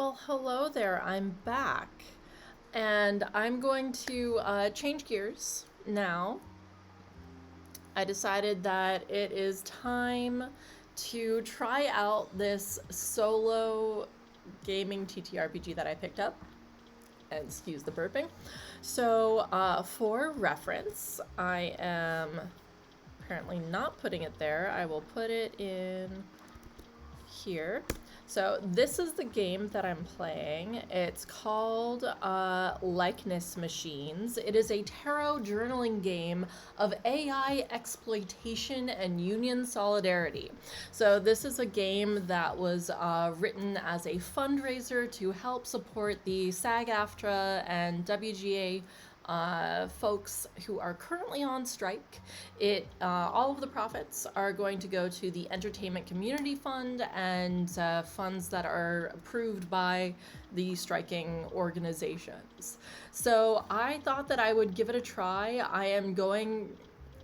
Well, hello there. I'm back. And I'm going to change gears now. I decided that it is time to try out this solo gaming TTRPG that I picked up. And excuse the burping. So, for reference, I am apparently not putting it there. I will put it in here. So this is the game that I'm playing. It's called Likeness Machines. It is a tarot journaling game of AI exploitation and union solidarity. So this is a game that was written as a fundraiser to help support the SAG-AFTRA and WGA folks who are currently on strike. All of the profits are going to go to the Entertainment Community Fund and funds that are approved by the striking organizations. So I thought that I would give it a try. I am going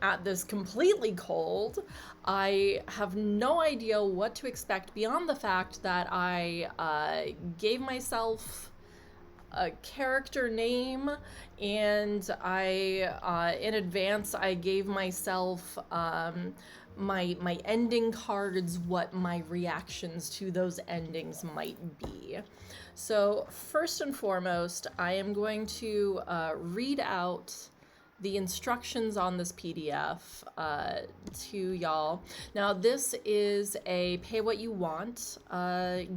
at this completely cold. I have no idea what to expect beyond the fact that I gave myself a character name, and in advance I gave myself my ending cards, what my reactions to those endings might be. So first and foremost, I am going to read out the instructions on this PDF to y'all. Now, this is a pay what you want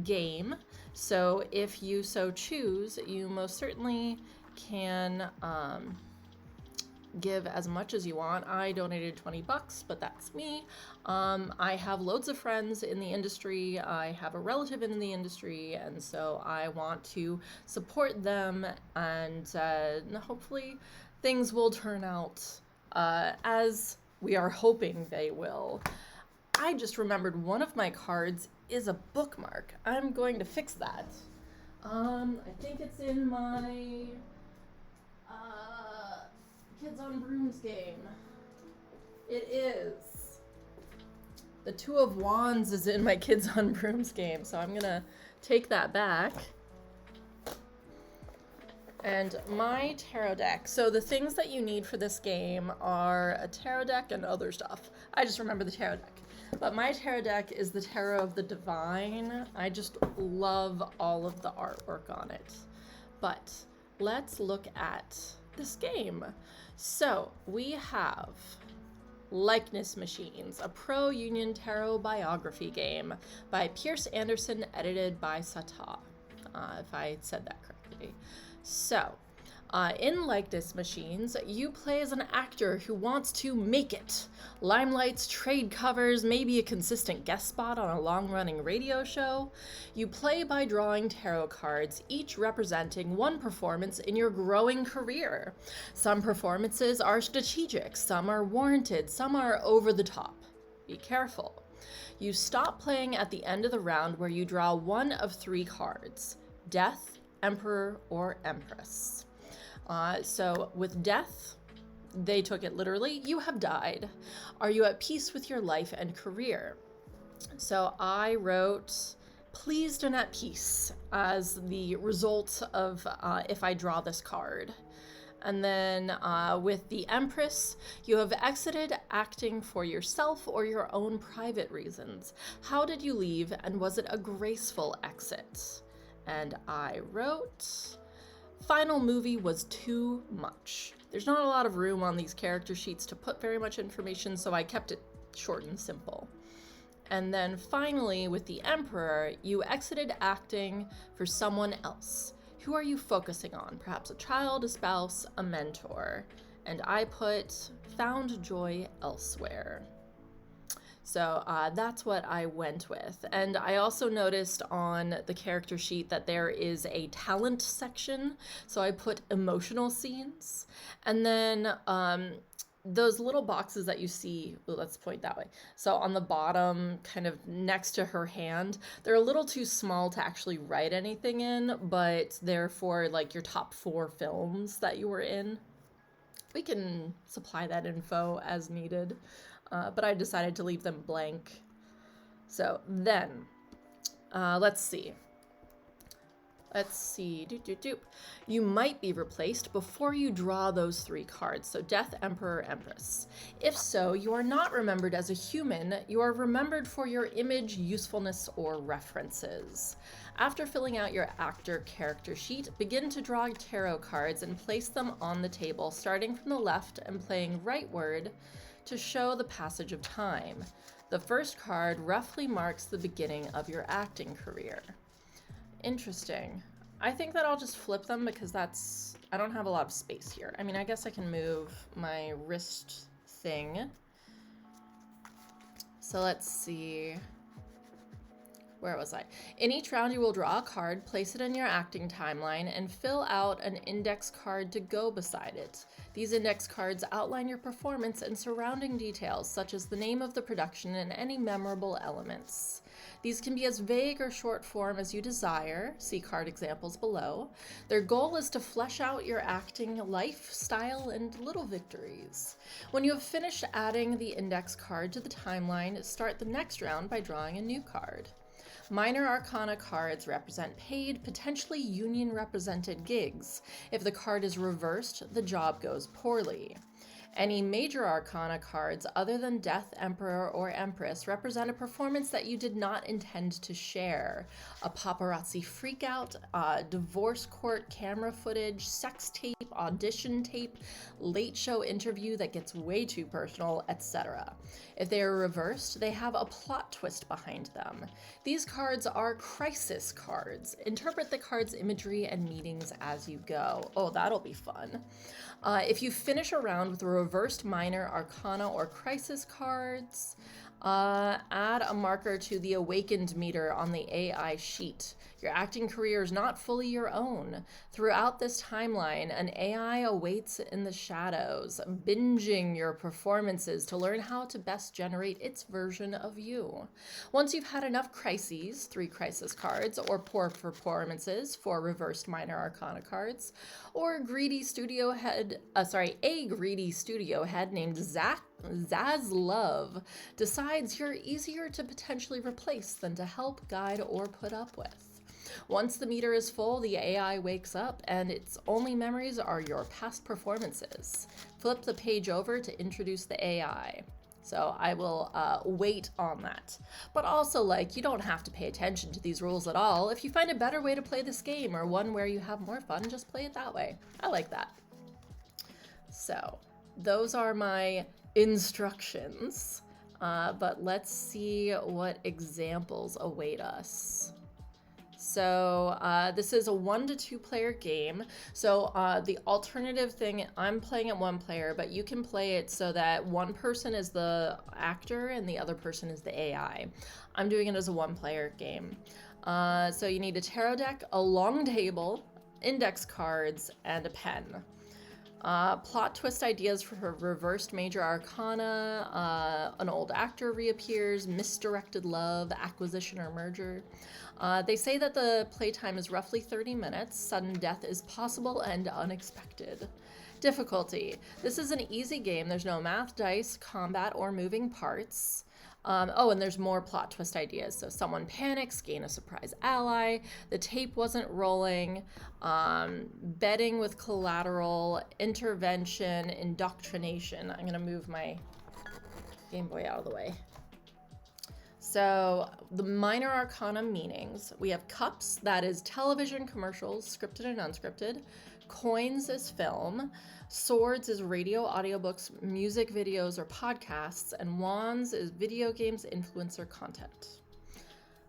game, so if you so choose, you most certainly can give as much as you want. I donated $20, but that's me. I have loads of friends in the industry. I have a relative in the industry, and so I want to support them, and hopefully things will turn out as we are hoping they will. I just remembered one of my cards is a bookmark. I'm going to fix that. I think it's in my Kids on Brooms game. It is. The Two of Wands is in my Kids on Brooms game, so I'm gonna take that back. And my tarot deck. So the things that you need for this game are a tarot deck and other stuff. I just remember the tarot deck. But my tarot deck is the Tarot of the Divine. I just love all of the artwork on it. But let's look at this game. So we have Likeness Machines, a pro-union tarot biography game by Pearse Anderson, edited by Sata, if I said that correctly. So, in Likeness Machines, you play as an actor who wants to make it. Limelights, trade covers, maybe a consistent guest spot on a long-running radio show. You play by drawing tarot cards, each representing one performance in your growing career. Some performances are strategic, some are warranted, some are over the top. Be careful. You stop playing at the end of the round where you draw one of three cards: Death, Emperor, or Empress. So with Death, they took it literally. You have died. Are you at peace with your life and career? So I wrote pleased and at peace as the result of if I draw this card. And then with the Empress, you have exited acting for yourself or your own private reasons. How did you leave, and was it a graceful exit? And I wrote, final movie was too much. There's not a lot of room on these character sheets to put very much information, so I kept it short and simple. And then finally, with the Emperor, you exited acting for someone else. Who are you focusing on? Perhaps a child, a spouse, a mentor. And I put found joy elsewhere. So that's what I went with. And I also noticed on the character sheet that there is a talent section. So I put emotional scenes. And then those little boxes that you see, let's point that way. So on the bottom, kind of next to her hand, they're a little too small to actually write anything in, but they're for like your top 4 films that you were in. We can supply that info as needed. But I decided to leave them blank. So then, let's see. Let's see. You might be replaced before you draw those 3 cards. So Death, Emperor, Empress. If so, you are not remembered as a human. You are remembered for your image, usefulness, or references. After filling out your actor character sheet, begin to draw tarot cards and place them on the table, starting from the left and playing rightward to show the passage of time. The first card roughly marks the beginning of your acting career. Interesting. I think that I'll just flip them because I don't have a lot of space here. I mean, I guess I can move my wrist thing. So let's see. Where was I? In each round, you will draw a card, place it in your acting timeline, and fill out an index card to go beside it. These index cards outline your performance and surrounding details, such as the name of the production and any memorable elements. These can be as vague or short form as you desire. See card examples below. Their goal is to flesh out your acting lifestyle and little victories. When you have finished adding the index card to the timeline, start the next round by drawing a new card. Minor Arcana cards represent paid, potentially union-represented gigs. If the card is reversed, the job goes poorly. Any Major Arcana cards other than Death, Emperor, or Empress represent a performance that you did not intend to share. A paparazzi freakout, divorce court camera footage, sex tape, audition tape, late show interview that gets way too personal, etc. If they are reversed, they have a plot twist behind them. These cards are crisis cards. Interpret the card's imagery and meanings as you go. Oh, that'll be fun. If you finish a round with a reversed Minor Arcana or Crisis cards, add a marker to the Awakened meter on the AI sheet. Your acting career is not fully your own. Throughout this timeline, an AI awaits in the shadows, binging your performances to learn how to best generate its version of you. Once you've had enough crises, 3 crisis cards, or poor performances, 4 reversed Minor Arcana cards, or a greedy studio head named Zaslove decides you're easier to potentially replace than to help, guide, or put up with. Once the meter is full, the AI wakes up and its only memories are your past performances. Flip the page over to introduce the AI. So I will wait on that. But also, you don't have to pay attention to these rules at all. If you find a better way to play this game or one where you have more fun, just play it that way. I like that. So those are my instructions. But let's see what examples await us. So this is a 1 to 2 player game. So the alternative thing, I'm playing it 1 player, but you can play it so that one person is the actor and the other person is the AI. I'm doing it as a 1 player game. So you need a tarot deck, a long table, index cards, and a pen. Plot twist ideas for reversed Major Arcana, an old actor reappears, misdirected love, acquisition or merger. They say that the playtime is roughly 30 minutes. Sudden death is possible and unexpected. Difficulty. This is an easy game. There's no math, dice, combat, or moving parts. And there's more plot twist ideas. So someone panics, gain a surprise ally, the tape wasn't rolling, betting with collateral, intervention, indoctrination. I'm gonna move my Game Boy out of the way. So the Minor Arcana meanings, we have cups, that is television commercials, scripted and unscripted. Coins is film. Swords is radio, audiobooks, music videos, or podcasts. And wands is video games, influencer content.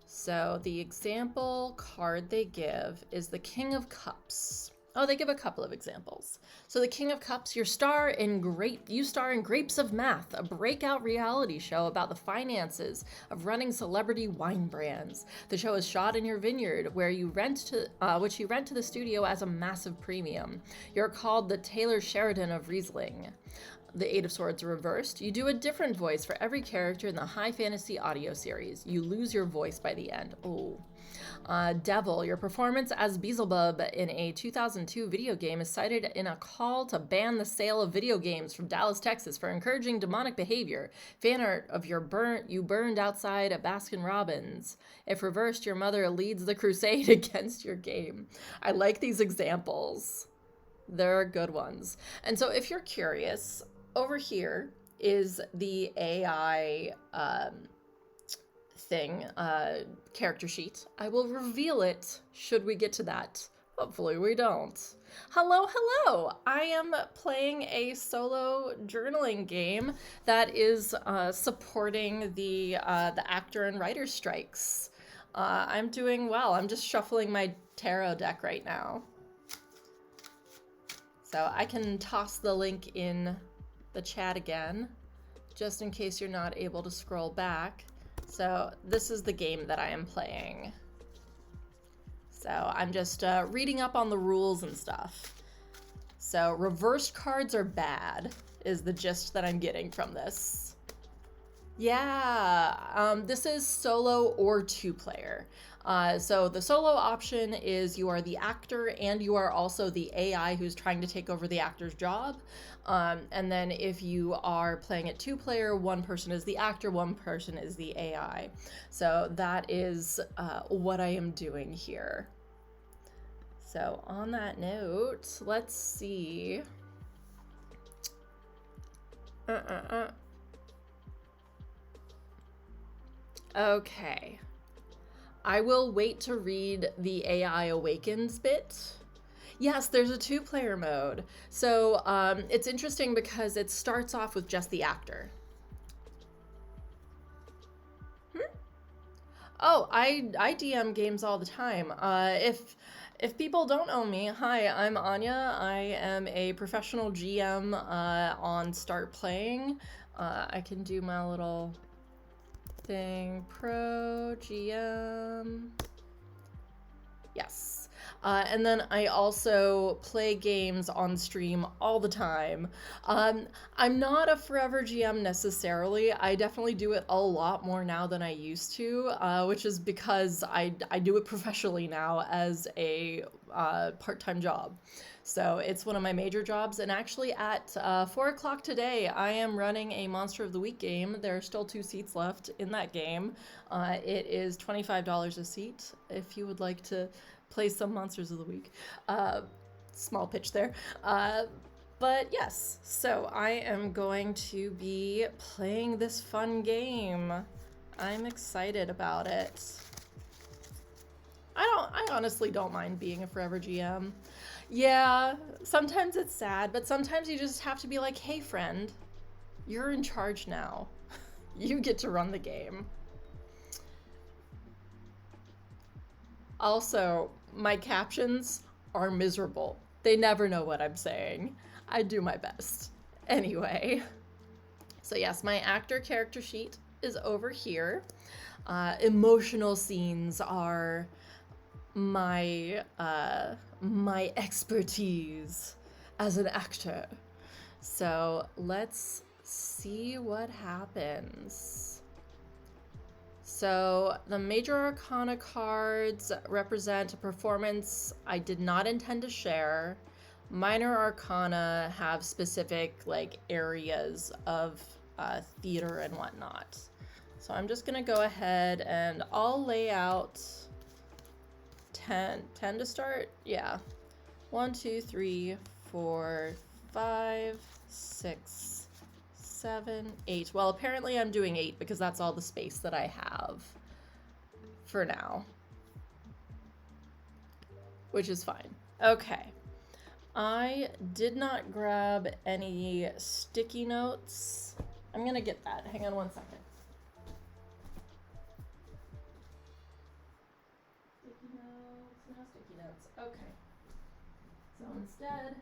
So the example card they give is the King of Cups. Oh, they give a couple of examples. So the King of Cups, you star in Grapes of Math, a breakout reality show about the finances of running celebrity wine brands. The show is shot in your vineyard, which you rent to the studio as a massive premium. You're called the Taylor Sheridan of Riesling. The Eight of Swords reversed. You do a different voice for every character in the high fantasy audio series. You lose your voice by the end. Oh. Devil, your performance as Beelzebub in a 2002 video game is cited in a call to ban the sale of video games from Dallas, Texas for encouraging demonic behavior. Fan art of you burned outside at Baskin Robbins. If reversed, your mother leads the crusade against your game. I like these examples. They're good ones. And so if you're curious, over here is the AI character sheet. I will reveal it should we get to that. Hopefully we don't. Hello. I am playing a solo journaling game that is supporting the actor and writer strikes. I'm doing well. I'm just shuffling my tarot deck right now. So I can toss the link in the chat again, just in case you're not able to scroll back. So this is the game that I am playing. So I'm just reading up on the rules and stuff. So reversed cards are bad, is the gist that I'm getting from this. Yeah, this is solo or two-player. So the solo option is you are the actor and you are also the AI who's trying to take over the actor's job. And then if you are playing it two-player, one person is the actor, one person is the AI. So that is what I am doing here. So on that note, let's see. Okay. I will wait to read the AI Awakens bit. Yes, there's a two-player mode. So it's interesting because it starts off with just the actor. Oh, I DM games all the time. If people don't know me, hi, I'm Anya. I am a professional GM on Start Playing. I can do my little thing, pro GM. Yes. And then I also play games on stream all the time. I'm not a forever GM necessarily. I definitely do it a lot more now than I used to, which is because I do it professionally now as a part-time job. So it's one of my major jobs. And actually at 4 o'clock today, I am running a Monster of the Week game. There are still 2 seats left in that game. It is $25 a seat if you would like to play some Monsters of the Week. Small pitch there. But yes, so I am going to be playing this fun game. I'm excited about it. I honestly don't mind being a forever GM. Yeah, sometimes it's sad, but sometimes you just have to be like, hey friend, you're in charge now. You get to run the game. Also, my captions are miserable. They never know what I'm saying. I do my best. Anyway, so yes, my actor character sheet is over here. Emotional scenes are my my expertise as an actor. So let's see what happens. So the major arcana cards represent a performance I did not intend to share. Minor arcana have specific like areas of theater and whatnot. So I'm just gonna go ahead and I'll lay out 10 to start. Yeah. 1, 2, 3, 4, 5, 6, 7, 8. Well, apparently I'm doing 8 because that's all the space that I have for now, which is fine. Okay. I did not grab any sticky notes. I'm gonna get that. Hang on 1 second. Sticky notes, no sticky notes. Okay. So instead,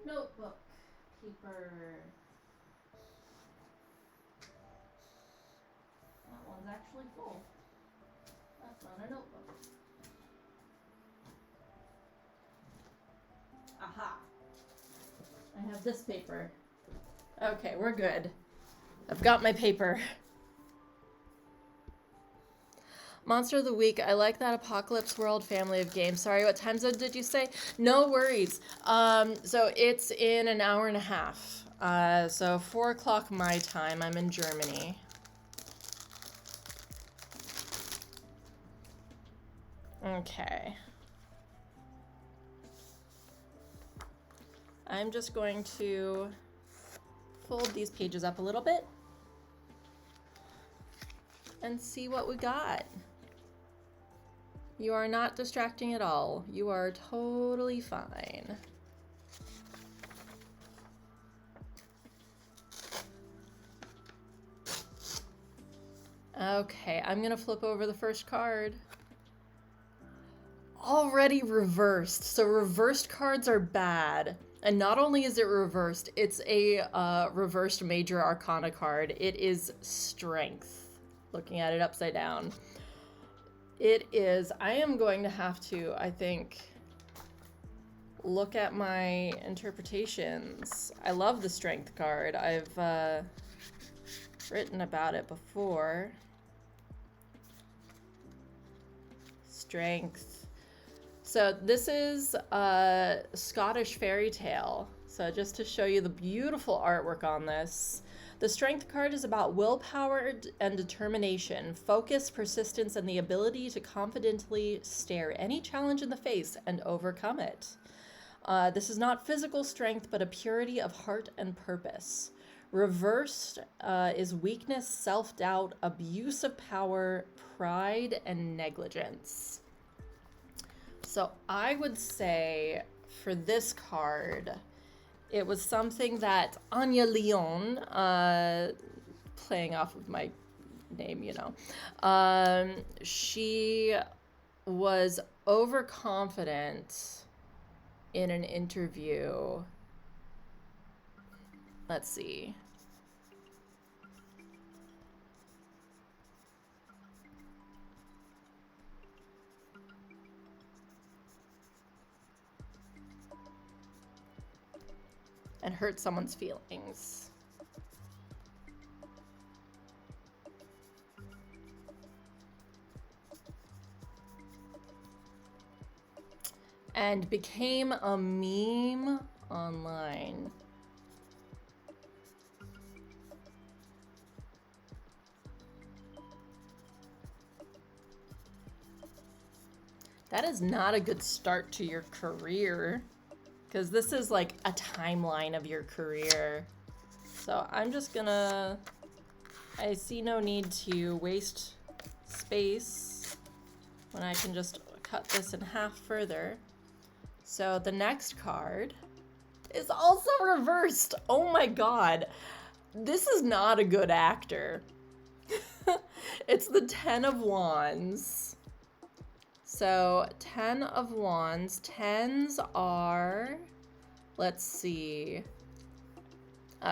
notebook, paper. That one's actually full. That's not a notebook. Aha. I have this paper. Okay, we're good. I've got my paper. Monster of the Week. I like that Apocalypse World family of games. Sorry, what time zone did you say? No worries. So it's in an hour and a half. So 4 o'clock my time. I'm in Germany. Okay. I'm just going to fold these pages up a little bit and see what we got. You are not distracting at all. You are totally fine. Okay, I'm gonna flip over the first card. Already reversed. So reversed cards are bad. And not only is it reversed, it's a reversed major arcana card. It is strength. Looking at it upside down. It is, I am going to have to, I think, look at my interpretations. I love the strength card. I've written about it before. Strength. So this is a Scottish fairy tale. So just to show you the beautiful artwork on this. The strength card is about willpower and determination, focus, persistence, and the ability to confidently stare any challenge in the face and overcome it. This is not physical strength, but a purity of heart and purpose. Reversed is weakness, self-doubt, abuse of power, pride, and negligence. So I would say for this card, it was something that Anya Leon, playing off of my name, you know, she was overconfident in an interview. Let's see. And hurt someone's feelings. And became a meme online. That is not a good start to your career. Because this is like a timeline of your career. So I'm just gonna, I see no need to waste space when I can just cut this in half further. So the next card is also reversed. Oh my God. This is not a good actor. It's the 10 of Wands. So 10 of Wands, 10s are, let's see,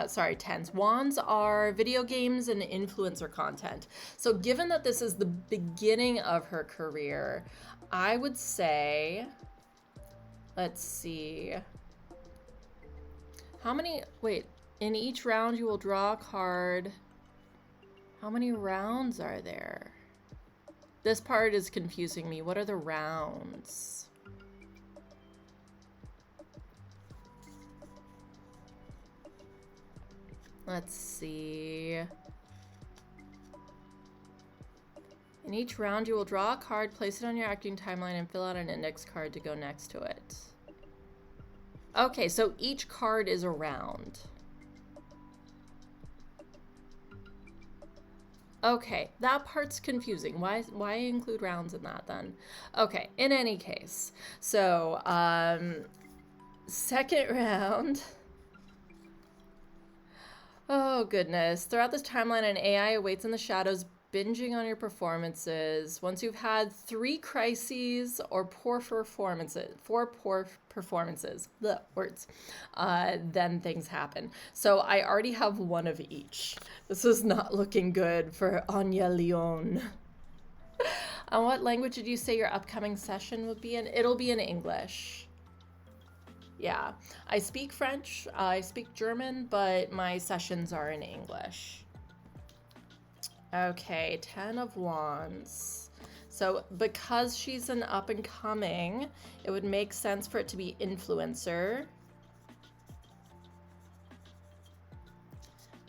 sorry, 10s. Wands are video games and influencer content. So given that this is the beginning of her career, I would say, let's see, how many, wait, in each round you will draw a card. How many rounds are there? This part is confusing me. What are the rounds? Let's see. In each round, you will draw a card, place it on your acting timeline, and fill out an index card to go next to it. Okay, so each card is a round. Okay, that part's confusing. Why include rounds in that then? Okay, in any case. So, second round. Oh, goodness. Throughout this timeline, an AI awaits in the shadows, binging on your performances. Once you've had 3 crises or poor performances, then things happen. So I already have 1 of each. This is not looking good for Anya Leon. On what language did you say your upcoming session would be in? It'll be in English. Yeah, I speak French, I speak German, but my sessions are in English. Okay, 10 of Wands. So because she's an up and coming, it would make sense for it to be influencer.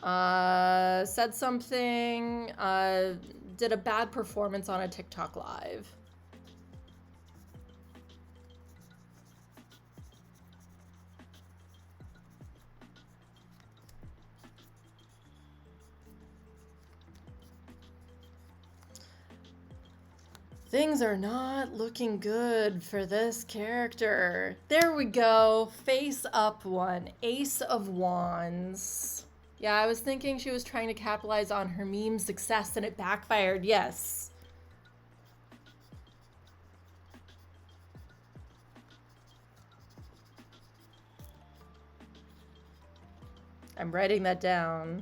Said something, did a bad performance on a TikTok live. Things are not looking good for this character. There we go. Face up one. Ace of Wands. Yeah, I was thinking she was trying to capitalize on her meme success and it backfired. Yes. I'm writing that down.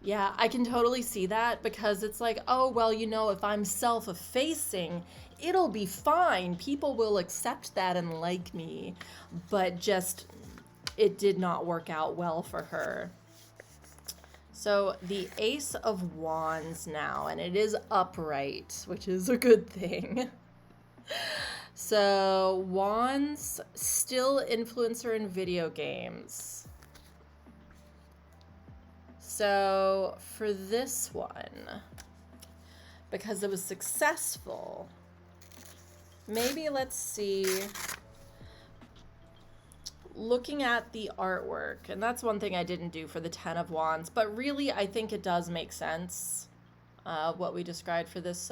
Yeah, I can totally see that because it's like, oh, well, you know, if I'm self-effacing, it'll be fine. People will accept that and like me. But just, it did not work out well for her. So the Ace of Wands now, and it is upright, which is a good thing. So Wands, still influencer in video games. So for this one, because it was successful, maybe let's see, looking at the artwork, and that's one thing I didn't do for the 10 of Wands, but really I think it does make sense, what we described for this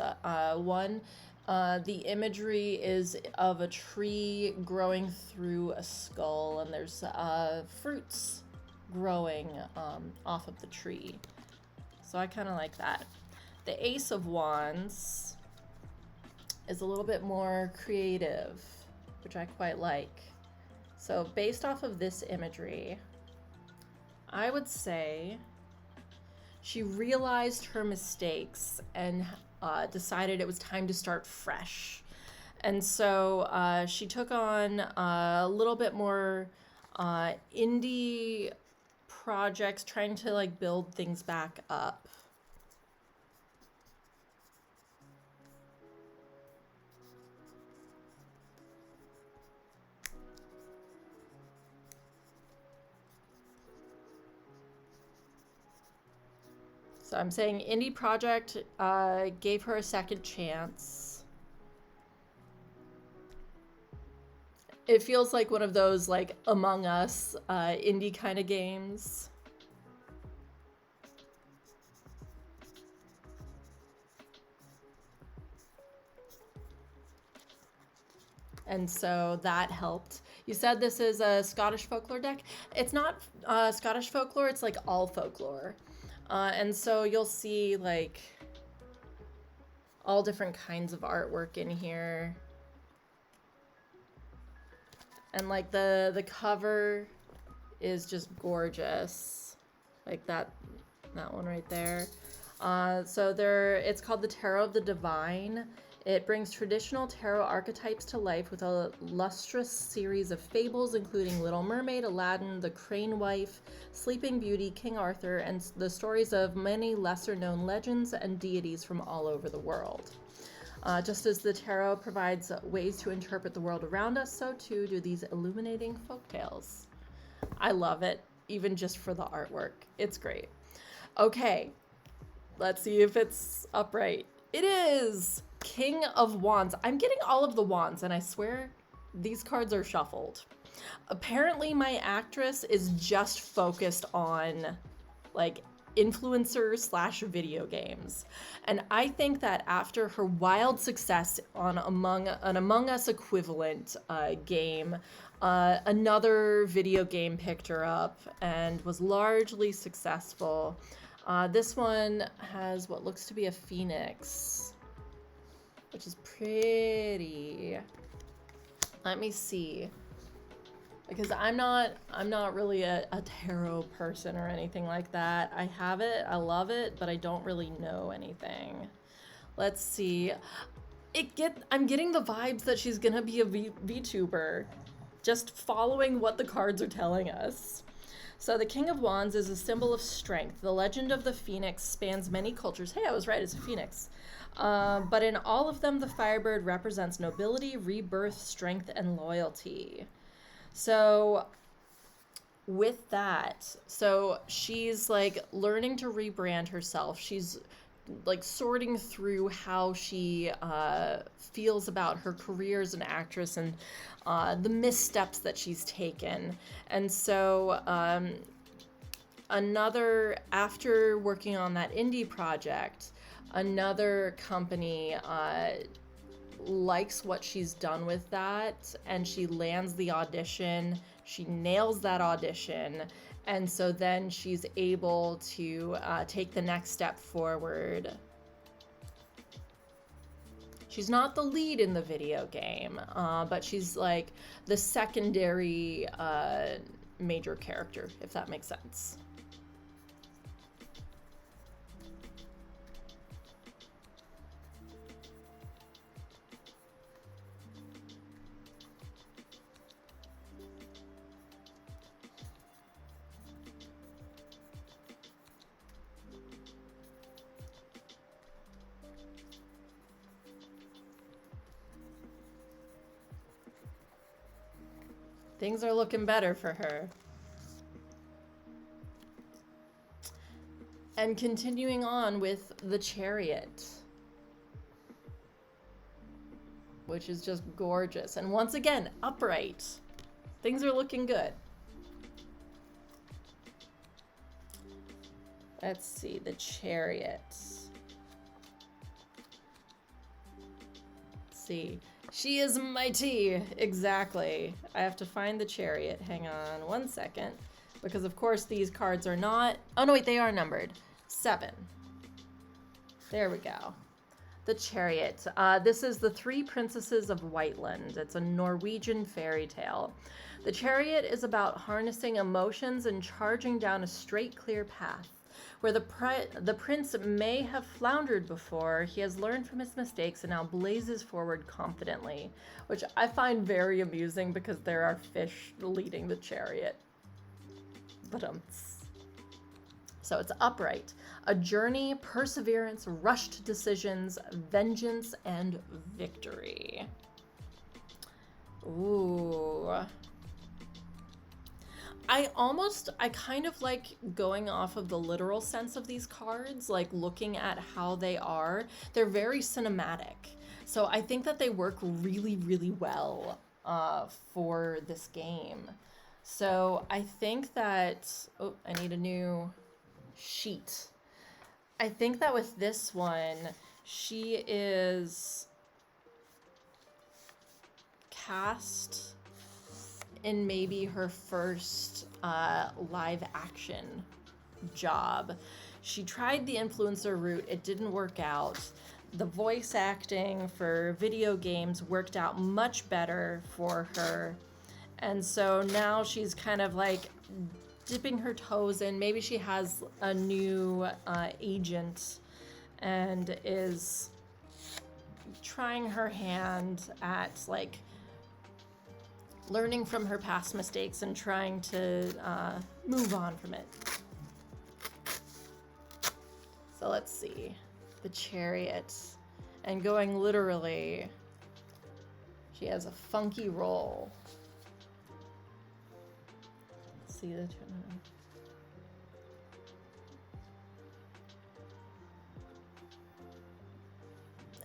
one. The imagery is of a tree growing through a skull, and there's fruits growing off of the tree. So I kind of like that. The Ace of Wands is a little bit more creative, which I quite like. So based off of this imagery, I would say she realized her mistakes and decided it was time to start fresh. And so she took on a little bit more indie projects, trying to like build things back up. So I'm saying indie project gave her a second chance. It feels like one of those like Among Us indie kind of games. And so that helped. You said this is a Scottish folklore deck. It's not Scottish folklore, it's like all folklore. And so you'll see like all different kinds of artwork in here. And like the cover is just gorgeous. Like that one right there. So it's called the Tarot of the Divine. It brings traditional tarot archetypes to life with a lustrous series of fables, including Little Mermaid, Aladdin, the Crane Wife, Sleeping Beauty, King Arthur, and the stories of many lesser-known legends and deities from all over the world. Just as the tarot provides ways to interpret the world around us, so too do these illuminating folktales. I love it, even just for the artwork. It's great. Okay, let's see if it's upright. It is! King of Wands. I'm getting all of the wands, and I swear these cards are shuffled. Apparently, my actress is just focused on, like, influencers / video games. And I think that after her wild success on an Among Us equivalent game, another video game picked her up and was largely successful. This one has what looks to be a phoenix, which is pretty. Let me see. Because I'm not really a tarot person or anything like that. I have it, I love it, but I don't really know anything. Let's see. I'm getting the vibes that she's gonna be a VTuber, just following what the cards are telling us. So the King of Wands is a symbol of strength. The legend of the phoenix spans many cultures. Hey, I was right, it's a phoenix. But in all of them, the Firebird represents nobility, rebirth, strength, and loyalty. So with that, so she's like learning to rebrand herself. She's like sorting through how she feels about her career as an actress and the missteps that she's taken. And so after working on that indie project, another company likes what she's done with that, and she lands the audition. She nails that audition, and so then she's able to take the next step forward. She's not the lead in the video game, but she's like the secondary major character, if that makes sense. Things are looking better for her. And continuing on with the Chariot, which is just gorgeous. And once again, upright. Things are looking good. Let's see, the Chariot. Let's see. She is mighty. Exactly. I have to find the Chariot. Hang on one second. Because of course these cards are not... Oh no, wait, they are numbered. 7. There we go. The Chariot. This is the Three Princesses of Whiteland. It's a Norwegian fairy tale. The Chariot is about harnessing emotions and charging down a straight, clear path. Where the prince may have floundered before, he has learned from his mistakes and now blazes forward confidently, which I find very amusing because there are fish leading the chariot. So it's upright. A journey, perseverance, rushed decisions, vengeance, and victory. Ooh. I kind of like going off of the literal sense of these cards, like looking at how they are. They're very cinematic. So I think that they work really, really well for this game. So I think that, oh, I need a new sheet. I think that with this one, she is cast in maybe her first live action job. She tried the influencer route, it didn't work out. The voice acting for video games worked out much better for her. And so now she's kind of like dipping her toes in. Maybe she has a new agent and is trying her hand at like learning from her past mistakes and trying to move on from it. So let's see. The Chariot. And going literally, she has a funky roll. Let's see the...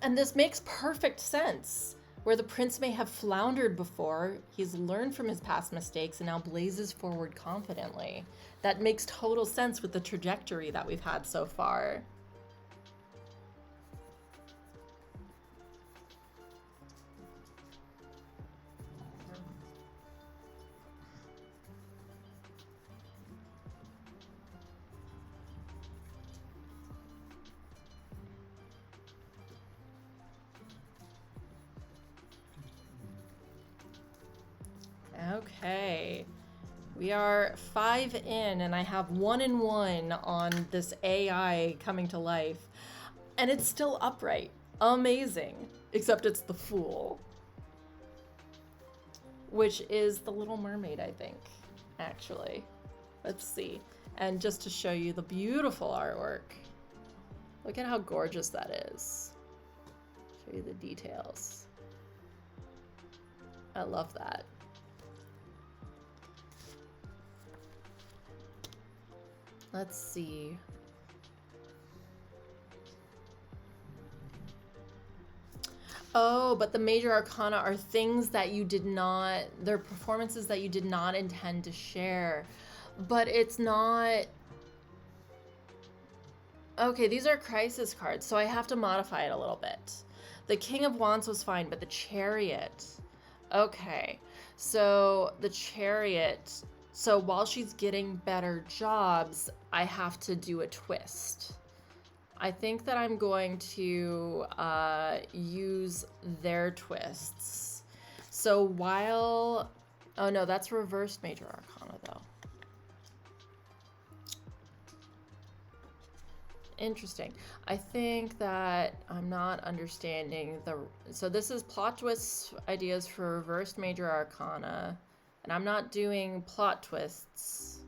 And this makes perfect sense. Where the prince may have floundered before, he's learned from his past mistakes and now blazes forward confidently. That makes total sense with the trajectory that we've had so far. Okay, we are 5 in and I have 1 in 1 on this AI coming to life and it's still upright. Amazing. Except it's the Fool, which is the Little Mermaid, I think, actually. Let's see. And just to show you the beautiful artwork. Look at how gorgeous that is. Show you the details. I love that. Let's see. Oh, but the major arcana are things that you did not, they're performances that you did not intend to share. But it's not... Okay, these are crisis cards, so I have to modify it a little bit. The King of Wands was fine, but the Chariot. Okay, so the Chariot. So while she's getting better jobs, I have to do a twist. I think that I'm going to use their twists. So while... Oh no, that's reversed major arcana though. Interesting. I think that I'm not understanding the... So this is plot twists ideas for reversed major arcana. And I'm not doing plot twists.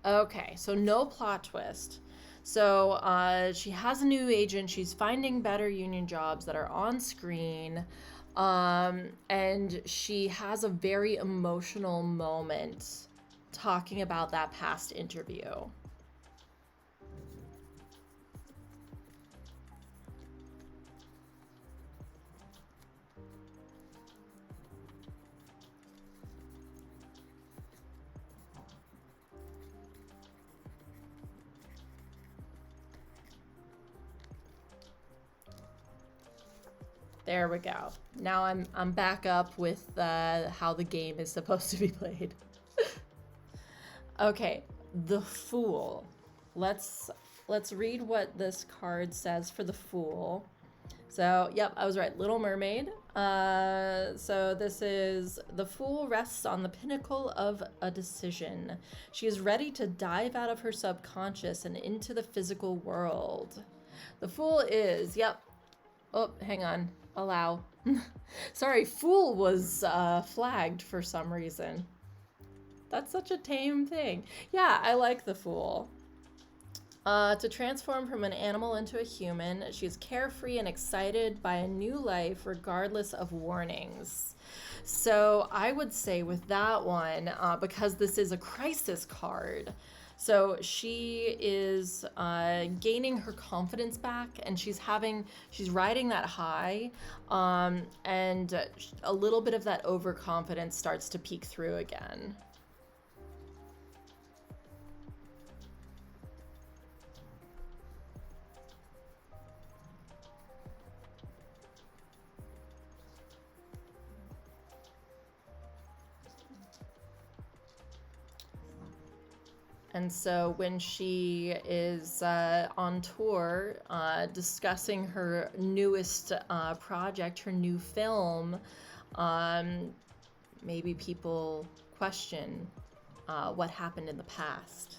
Okay, so no plot twist. So she has a new agent. She's finding better union jobs that are on screen. And she has a very emotional moment talking about that past interview. There we go. Now I'm back up with how the game is supposed to be played. Okay, the Fool. Let's read what this card says for the Fool. So, yep, I was right. Little Mermaid. So this is the Fool rests on the pinnacle of a decision. She is ready to dive out of her subconscious and into the physical world. The Fool is, yep. Oh, hang on. Allow. Sorry, Fool was flagged for some reason. That's such a tame thing. Yeah, I like the Fool. To transform from an animal into a human, she's carefree and excited by a new life regardless of warnings. So I would say with that one, because this is a crisis card, so she is gaining her confidence back, and she's riding that high, and a little bit of that overconfidence starts to peek through again. And so when she is on tour discussing her newest project, her new film, maybe people question what happened in the past.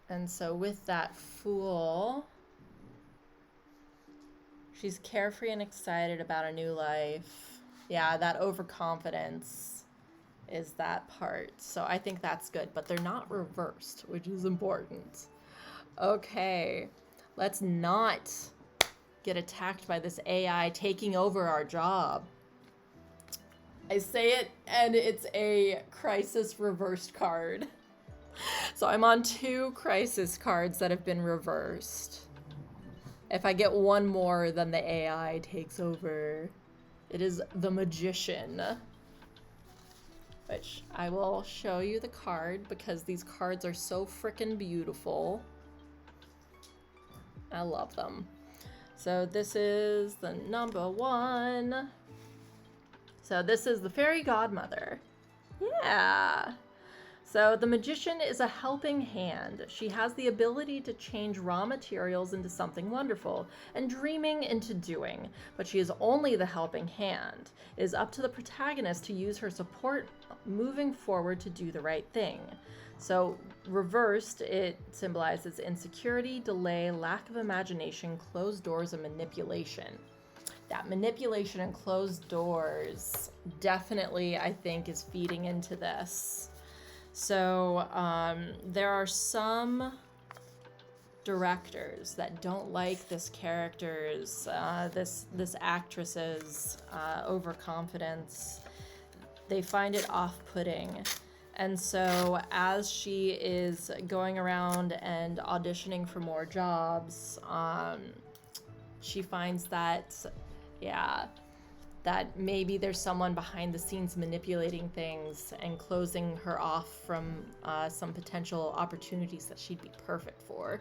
And so with that Fool... She's carefree and excited about a new life. Yeah, that overconfidence is that part. So I think that's good, but they're not reversed, which is important. Okay, let's not get attacked by this AI taking over our job. I say it, and it's a crisis reversed card. So I'm on 2 crisis cards that have been reversed. If I get one more, then the AI takes over. It is the Magician. Which I will show you the card because these cards are so freaking beautiful. I love them. So this is the number 1. So this is the Fairy Godmother. Yeah. So the Magician is a helping hand. She has the ability to change raw materials into something wonderful and dreaming into doing, but she is only the helping hand. It is up to the protagonist to use her support moving forward to do the right thing. So reversed, it symbolizes insecurity, delay, lack of imagination, closed doors, and manipulation. That manipulation and closed doors definitely, I think, is feeding into this. So there are some directors that don't like this character's, this actress's overconfidence. They find it off-putting. And so as she is going around and auditioning for more jobs, she finds that, yeah, that maybe there's someone behind the scenes manipulating things and closing her off from some potential opportunities that she'd be perfect for.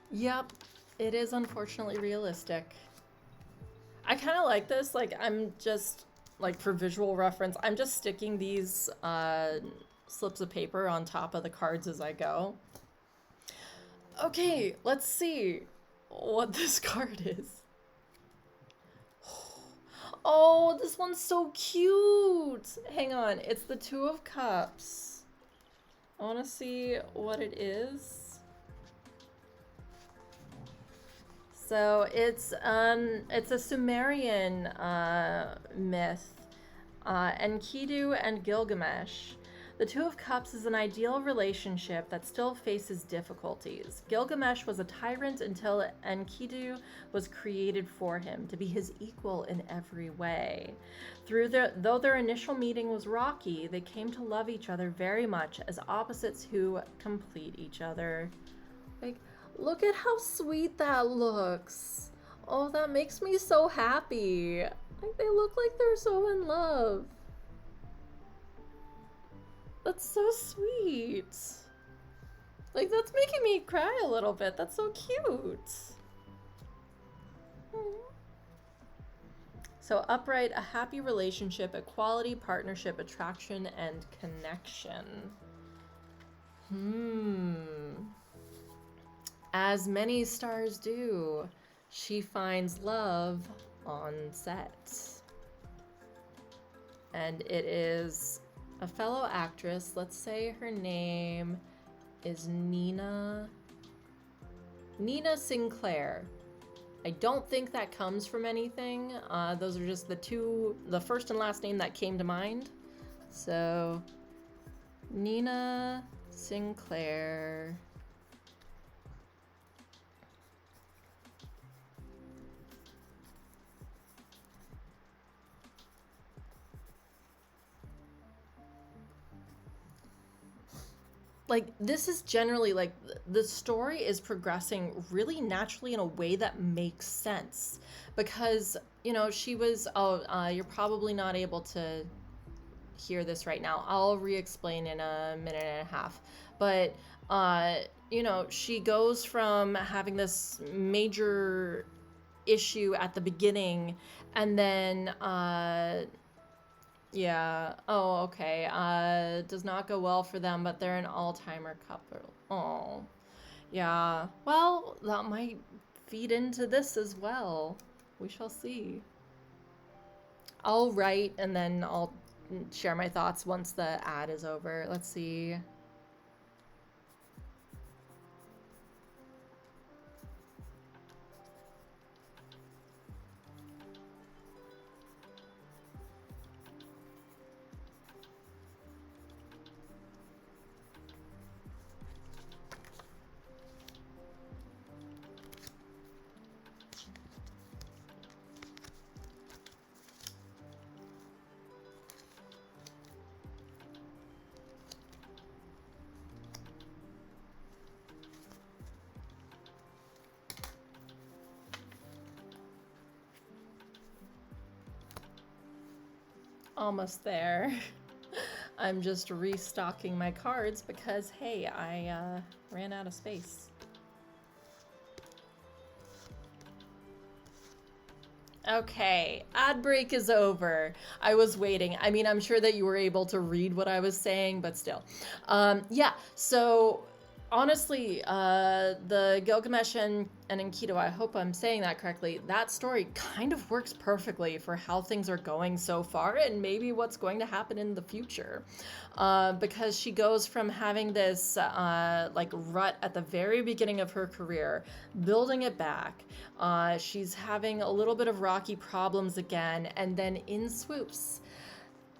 Yep, it is unfortunately realistic. I kind of like this. Like, I'm just, like, for visual reference, I'm just sticking these slips of paper on top of the cards as I go. Okay, let's see what this card is. Oh, this one's so cute. Hang on, it's the Two of Cups. I want to see what it is. So it's a Sumerian myth, Enkidu and Gilgamesh. The Two of Cups is an ideal relationship that still faces difficulties. Gilgamesh was a tyrant until Enkidu was created for him to be his equal in every way. Though their initial meeting was rocky, they came to love each other very much as opposites who complete each other. Like, look at how sweet that looks. Oh, that makes me so happy. Like, they look like they're so in love. That's so sweet. Like, that's making me cry a little bit. That's so cute. So upright, a happy relationship, equality, partnership, attraction, and connection. As many stars do, she finds love on set. And it is a fellow actress. Let's say her name is Nina Sinclair. I don't think that comes from anything. Those are just the first and last name that came to mind. So, Nina Sinclair. Like, this is generally, like, the story is progressing really naturally in a way that makes sense. Because, you know, she was, you're probably not able to hear this right now. I'll re-explain in a minute and a half. But, you know, she goes from having this major issue at the beginning, and then, yeah. Oh, okay. Does not go well for them, but they're an all-timer couple. Oh. Yeah. Well, that might feed into this as well. We shall see. I'll write and then I'll share my thoughts once the ad is over. Let's see. Almost there. I'm just restocking my cards because, hey, I ran out of space. Okay, ad break is over. I was waiting. I mean, I'm sure that you were able to read what I was saying, but still. Yeah, so honestly, the Gilgamesh and Enkidu, I hope I'm saying that correctly, that story kind of works perfectly for how things are going so far and maybe what's going to happen in the future. Because she goes from having this like rut at the very beginning of her career, building it back. She's having a little bit of rocky problems again, and then in swoops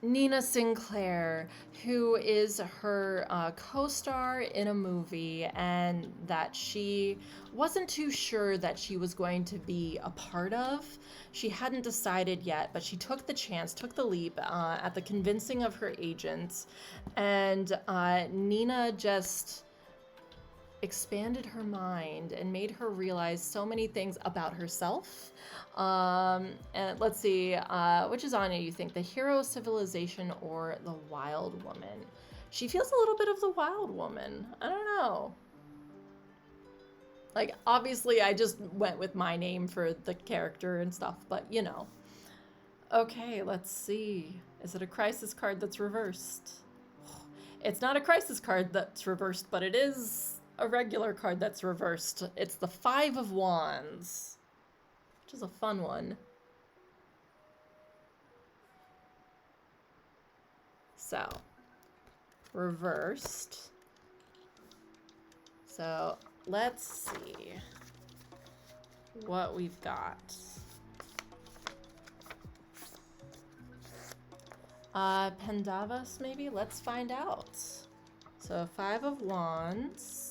Nina Sinclair, who is her co-star in a movie, and that she wasn't too sure that she was going to be a part of. She hadn't decided yet, but she took the chance, took the leap at the convincing of her agents, and Nina just expanded her mind and made her realize so many things about herself. And let's see, which is Anya, you think? The hero civilization or the wild woman? She feels a little bit of the wild woman. I don't know. Like, obviously, I just went with my name for the character and stuff, but you know. Okay, let's see. Is it a crisis card that's reversed? It's not a crisis card that's reversed, but it is a regular card that's reversed. It's the Five of Wands, which is a fun one. So, reversed. So, let's see what we've got. Pandavas, maybe? Let's find out. So, Five of Wands.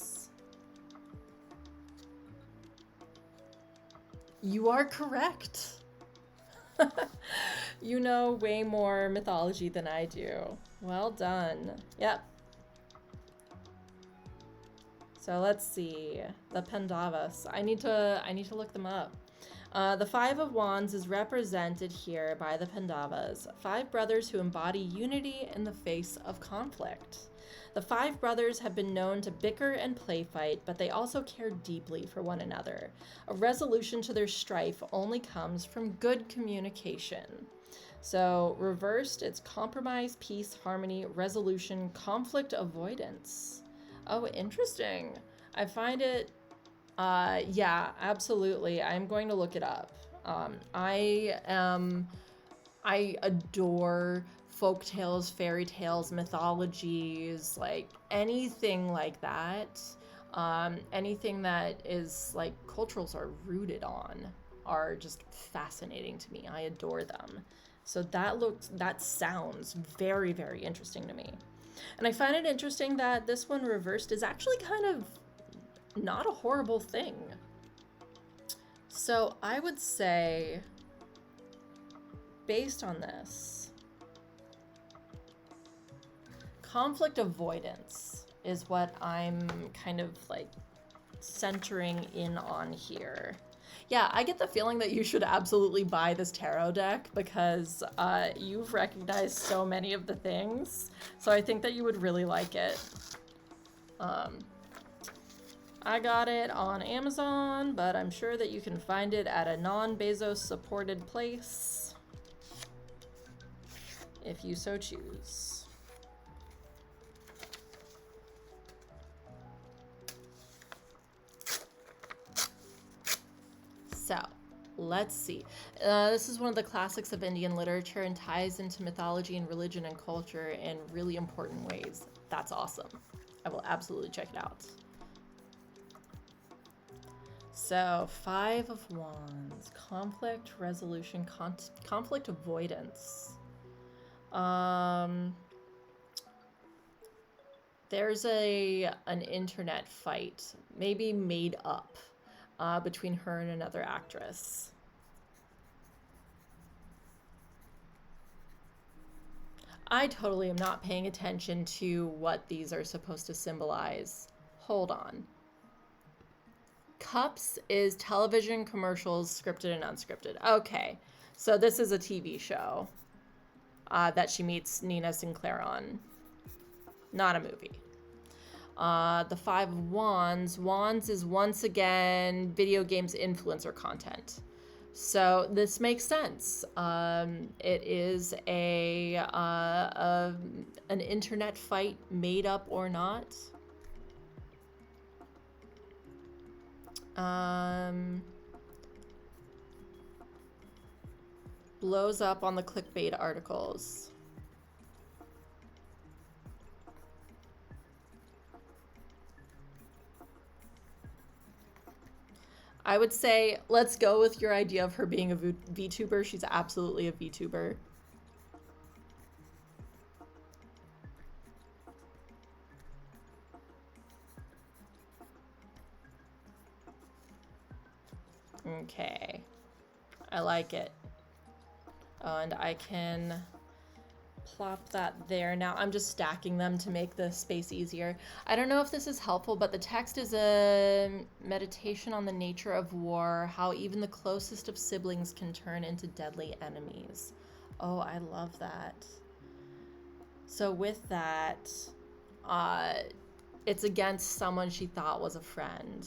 You are correct. You know way more mythology than I do. Well done. Yep. So let's see. The Pandavas. I need to look them up. The Five of Wands is represented here by the Pandavas, 5 brothers who embody unity in the face of conflict. The 5 brothers have been known to bicker and play fight, but they also care deeply for one another. A resolution to their strife only comes from good communication. So, reversed, it's compromise, peace, harmony, resolution, conflict avoidance. Oh, interesting. I find it, yeah, absolutely. I'm going to look it up. I adore folk tales, fairy tales, mythologies, like anything like that. Anything that is like cultures are rooted on are just fascinating to me. I adore them. So that sounds very, very interesting to me. And I find it interesting that this one reversed is actually kind of not a horrible thing. So I would say, based on this, conflict avoidance is what I'm kind of like centering in on here. Yeah, I get the feeling that you should absolutely buy this tarot deck because you've recognized so many of the things. So I think that you would really like it. I got it on Amazon, but I'm sure that you can find it at a non-Bezos supported place if you so choose. So, let's see. This is one of the classics of Indian literature and ties into mythology and religion and culture in really important ways. That's awesome. I will absolutely check it out. So, 5 of Wands, conflict resolution, conflict avoidance. There's an internet fight, maybe made up, between her and another actress. I totally am not paying attention to what these are supposed to symbolize. Hold on. Cups is television commercials, scripted and unscripted. Okay, so this is a TV show that she meets Nina Sinclair on. Not a movie. The 5 of Wands. Wands is once again video games influencer content. So this makes sense. It is an internet fight, made up or not. Blows up on the clickbait articles. I would say let's go with your idea of her being a VTuber. She's absolutely a VTuber. Okay. I like it. Oh, and I can plop that there. Now I'm just stacking them to make the space easier. I don't know if this is helpful, but the text is a meditation on the nature of war, how even the closest of siblings can turn into deadly enemies. Oh, I love that. So with that, it's against someone she thought was a friend.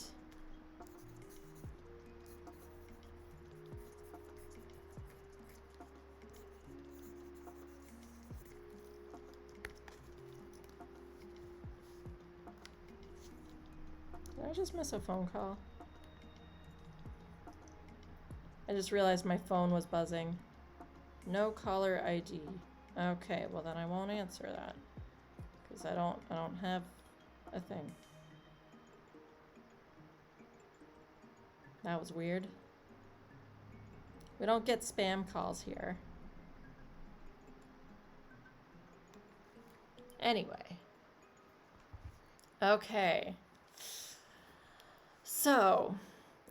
Did I just miss a phone call? I just realized my phone was buzzing. No caller ID. Okay, well then I won't answer that. Because I don't have a thing. That was weird. We don't get spam calls here. Anyway. Okay. So,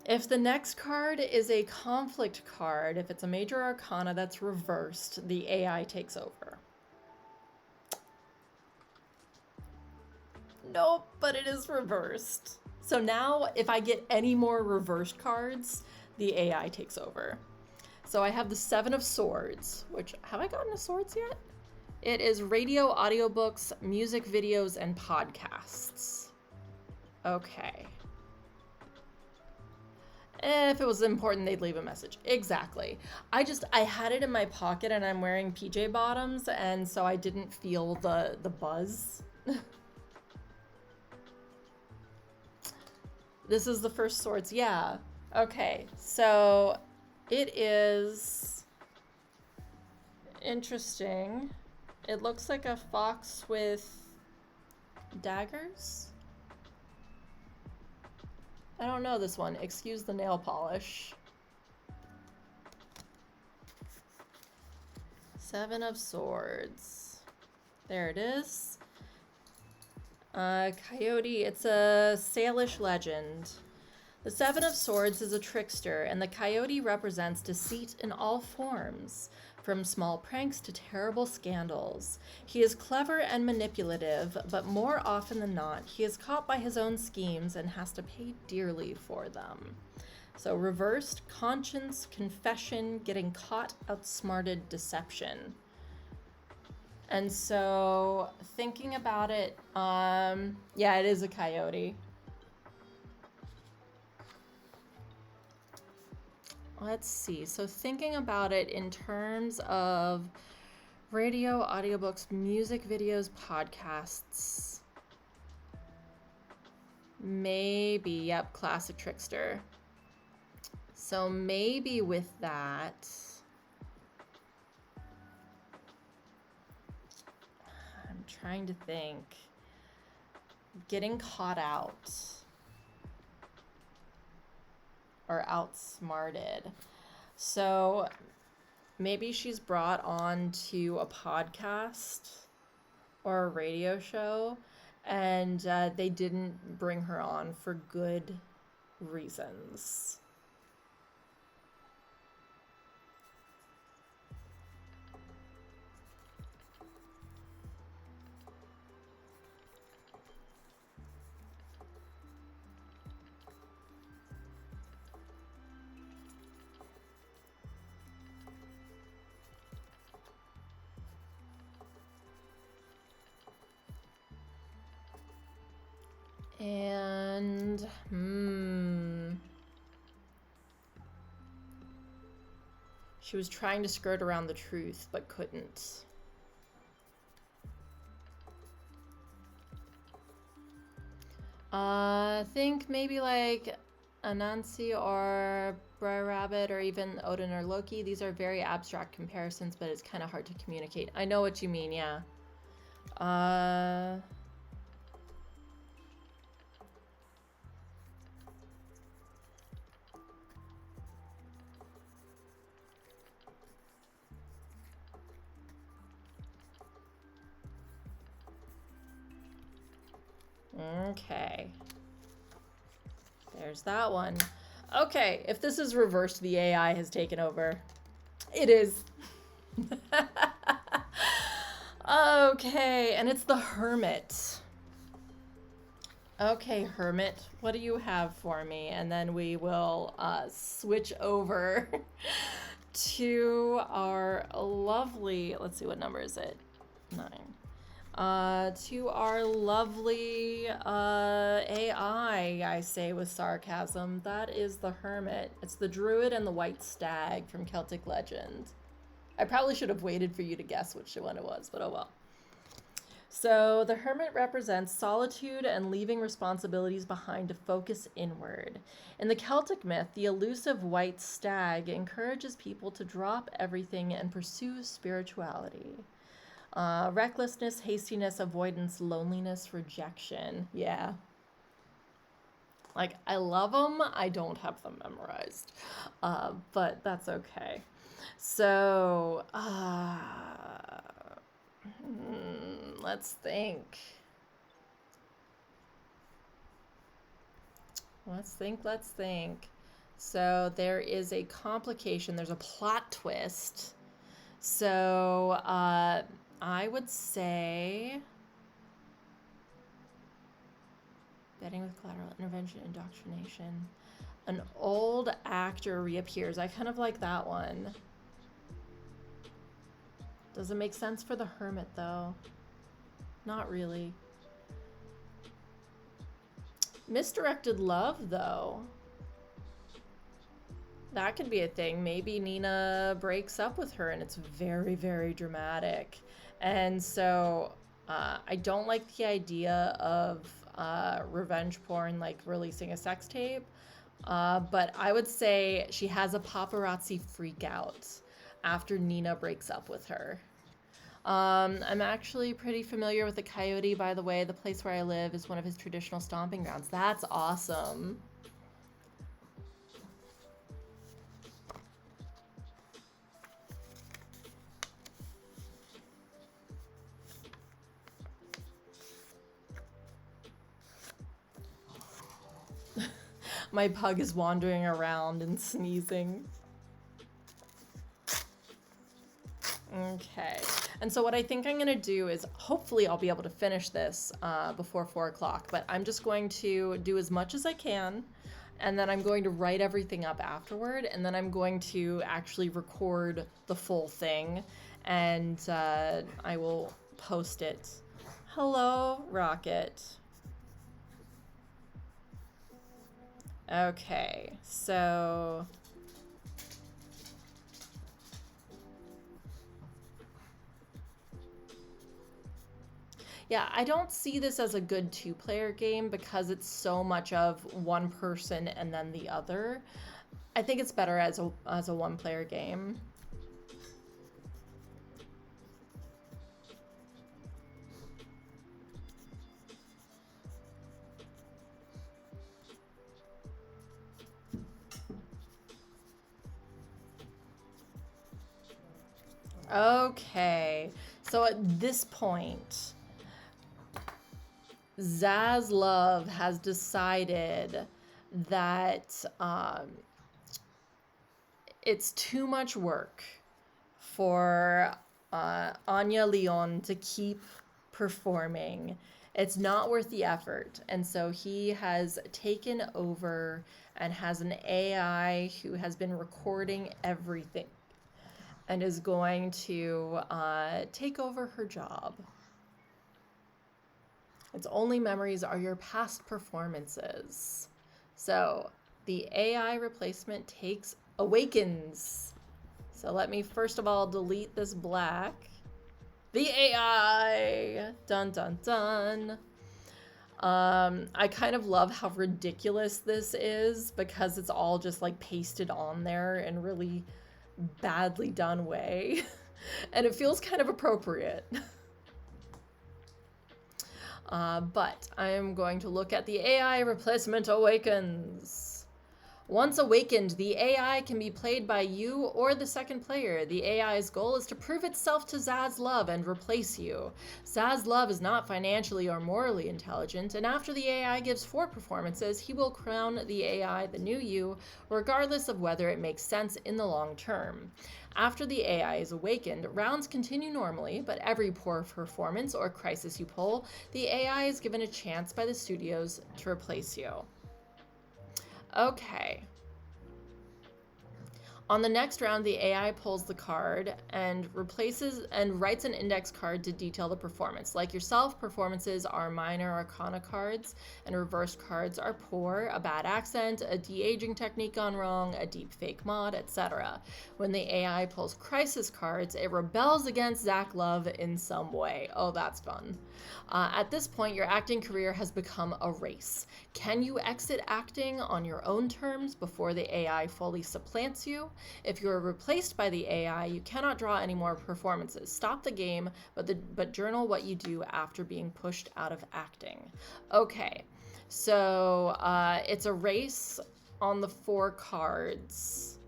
if the next card is a conflict card, if it's a major arcana that's reversed, the AI takes over. Nope, but it is reversed. So now, if I get any more reversed cards, the AI takes over. So I have the Seven of Swords, which, have I gotten a Swords yet? It is radio, audiobooks, music videos, and podcasts. Okay. If it was important, they'd leave a message. Exactly. I had it in my pocket and I'm wearing PJ bottoms, and so I didn't feel the buzz. This is the first Swords. Yeah. Okay. So it is interesting. It looks like a fox with daggers. I don't know this one. Excuse the nail polish. Seven of Swords. There it is. Coyote, it's a Salish legend. The Seven of Swords is a trickster, and the coyote represents deceit in all forms, from small pranks to terrible scandals. He is clever and manipulative, but more often than not, he is caught by his own schemes and has to pay dearly for them. So reversed, conscience, confession, getting caught, outsmarted, deception. And so thinking about it, yeah, it is a coyote. Let's see. So thinking about it in terms of radio, audiobooks, music videos, podcasts. Maybe, yep, classic trickster. So maybe with that, I'm trying to think. Getting caught out. Or outsmarted. So maybe she's brought on to a podcast or a radio show, and they didn't bring her on for good reasons. And, She was trying to skirt around the truth, but couldn't. I think maybe like Anansi or Brer Rabbit or even Odin or Loki. These are very abstract comparisons, but it's kind of hard to communicate. I know what you mean, yeah. Okay. There's that one. Okay, if this is reversed, the AI has taken over. It is. Okay, and it's the Hermit. Okay, Hermit, what do you have for me? And then we will switch over to our lovely, let's see, what number is it? 9. To our lovely AI, I say with sarcasm. That is the Hermit. It's the Druid and the White Stag from Celtic legend. I probably should have waited for you to guess which one it was, but oh well. So the Hermit represents solitude and leaving responsibilities behind to focus inward. In the Celtic myth, the elusive White Stag encourages people to drop everything and pursue spirituality. Recklessness, hastiness, avoidance, loneliness, rejection. Yeah. Like, I love them. I don't have them memorized. But that's okay. So, let's think. Let's think. So there is a complication. There's a plot twist. So, I would say betting with collateral, intervention, indoctrination. An old actor reappears. I kind of like that one. Does it make sense for the Hermit, though? Not really. Misdirected love, though. That could be a thing. Maybe Nina breaks up with her and it's very, very dramatic. And so I don't like the idea of revenge porn, like releasing a sex tape. But I would say she has a paparazzi freak out after Nina breaks up with her. I'm actually pretty familiar with the coyote, by the way. The place where I live is one of his traditional stomping grounds. That's awesome. My pug is wandering around and sneezing. Okay, and so what I think I'm gonna do is, hopefully I'll be able to finish this before 4 o'clock, but I'm just going to do as much as I can, and then I'm going to write everything up afterward, and then I'm going to actually record the full thing, and I will post it. Hello, Rocket. Okay, so yeah, I don't see this as a good 2-player game because it's so much of one person and then the other. I think it's better as a 1-player game. Okay, so at this point, Zaslav has decided that it's too much work for Anya Leon to keep performing. It's not worth the effort. And so he has taken over and has an AI who has been recording everything and is going to take over her job. Its only memories are your past performances. So the AI replacement awakens. So let me first of all delete this black. The AI! Dun dun dun. I kind of love how ridiculous this is because it's all just like pasted on there in a really badly done way. And it feels kind of appropriate. But I am going to look at the AI Replacement Awakens. Once awakened, the AI can be played by you or the second player. The AI's goal is to prove itself to Zaslav and replace you. Zaslav is not financially or morally intelligent, and after the AI gives 4 performances, he will crown the AI the new you, regardless of whether it makes sense in the long term. After the AI is awakened, rounds continue normally, but every poor performance or crisis you pull, the AI is given a chance by the studios to replace you. Okay. On the next round, the AI pulls the card and replaces and writes an index card to detail the performance. Like yourself, performances are minor arcana cards, and reversed cards are poor, a bad accent, a de-aging technique gone wrong, a deep fake mod, etc. When the AI pulls crisis cards, it rebels against Zach Love in some way. Oh, that's fun. At this point, your acting career has become a race. Can you exit acting on your own terms before the AI fully supplants you? If you are replaced by the AI, you cannot draw any more performances. Stop the game, but journal what you do after being pushed out of acting. Okay, so it's a race on the 4 cards.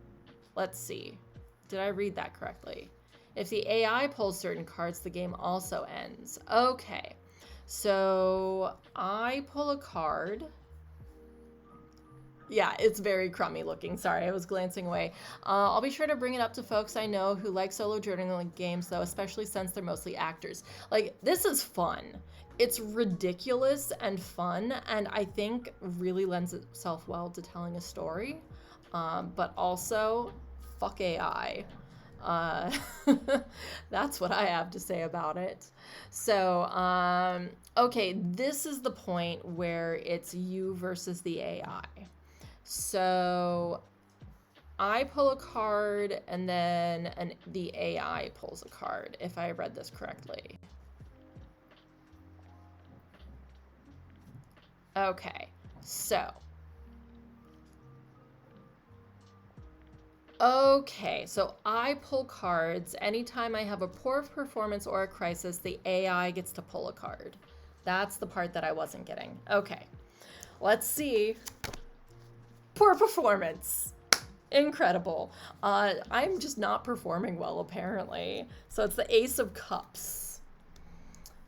Let's see. Did I read that correctly? If the AI pulls certain cards, the game also ends. Okay, so I pull a card. Yeah, it's very crummy looking. Sorry, I was glancing away. I'll be sure to bring it up to folks I know who like solo journaling games, though, especially since they're mostly actors. Like, this is fun. It's ridiculous and fun, and I think really lends itself well to telling a story. But also, fuck AI. That's what I have to say about it. So, okay, this is the point where it's you versus the AI. So I pull a card and then the AI pulls a card, if I read this correctly. Okay, so. Okay, so I pull cards. Anytime I have a poor performance or a crisis, the AI gets to pull a card. That's the part that I wasn't getting. Okay, let's see. Poor performance. Incredible. I'm just not performing well, apparently. So it's the Ace of Cups.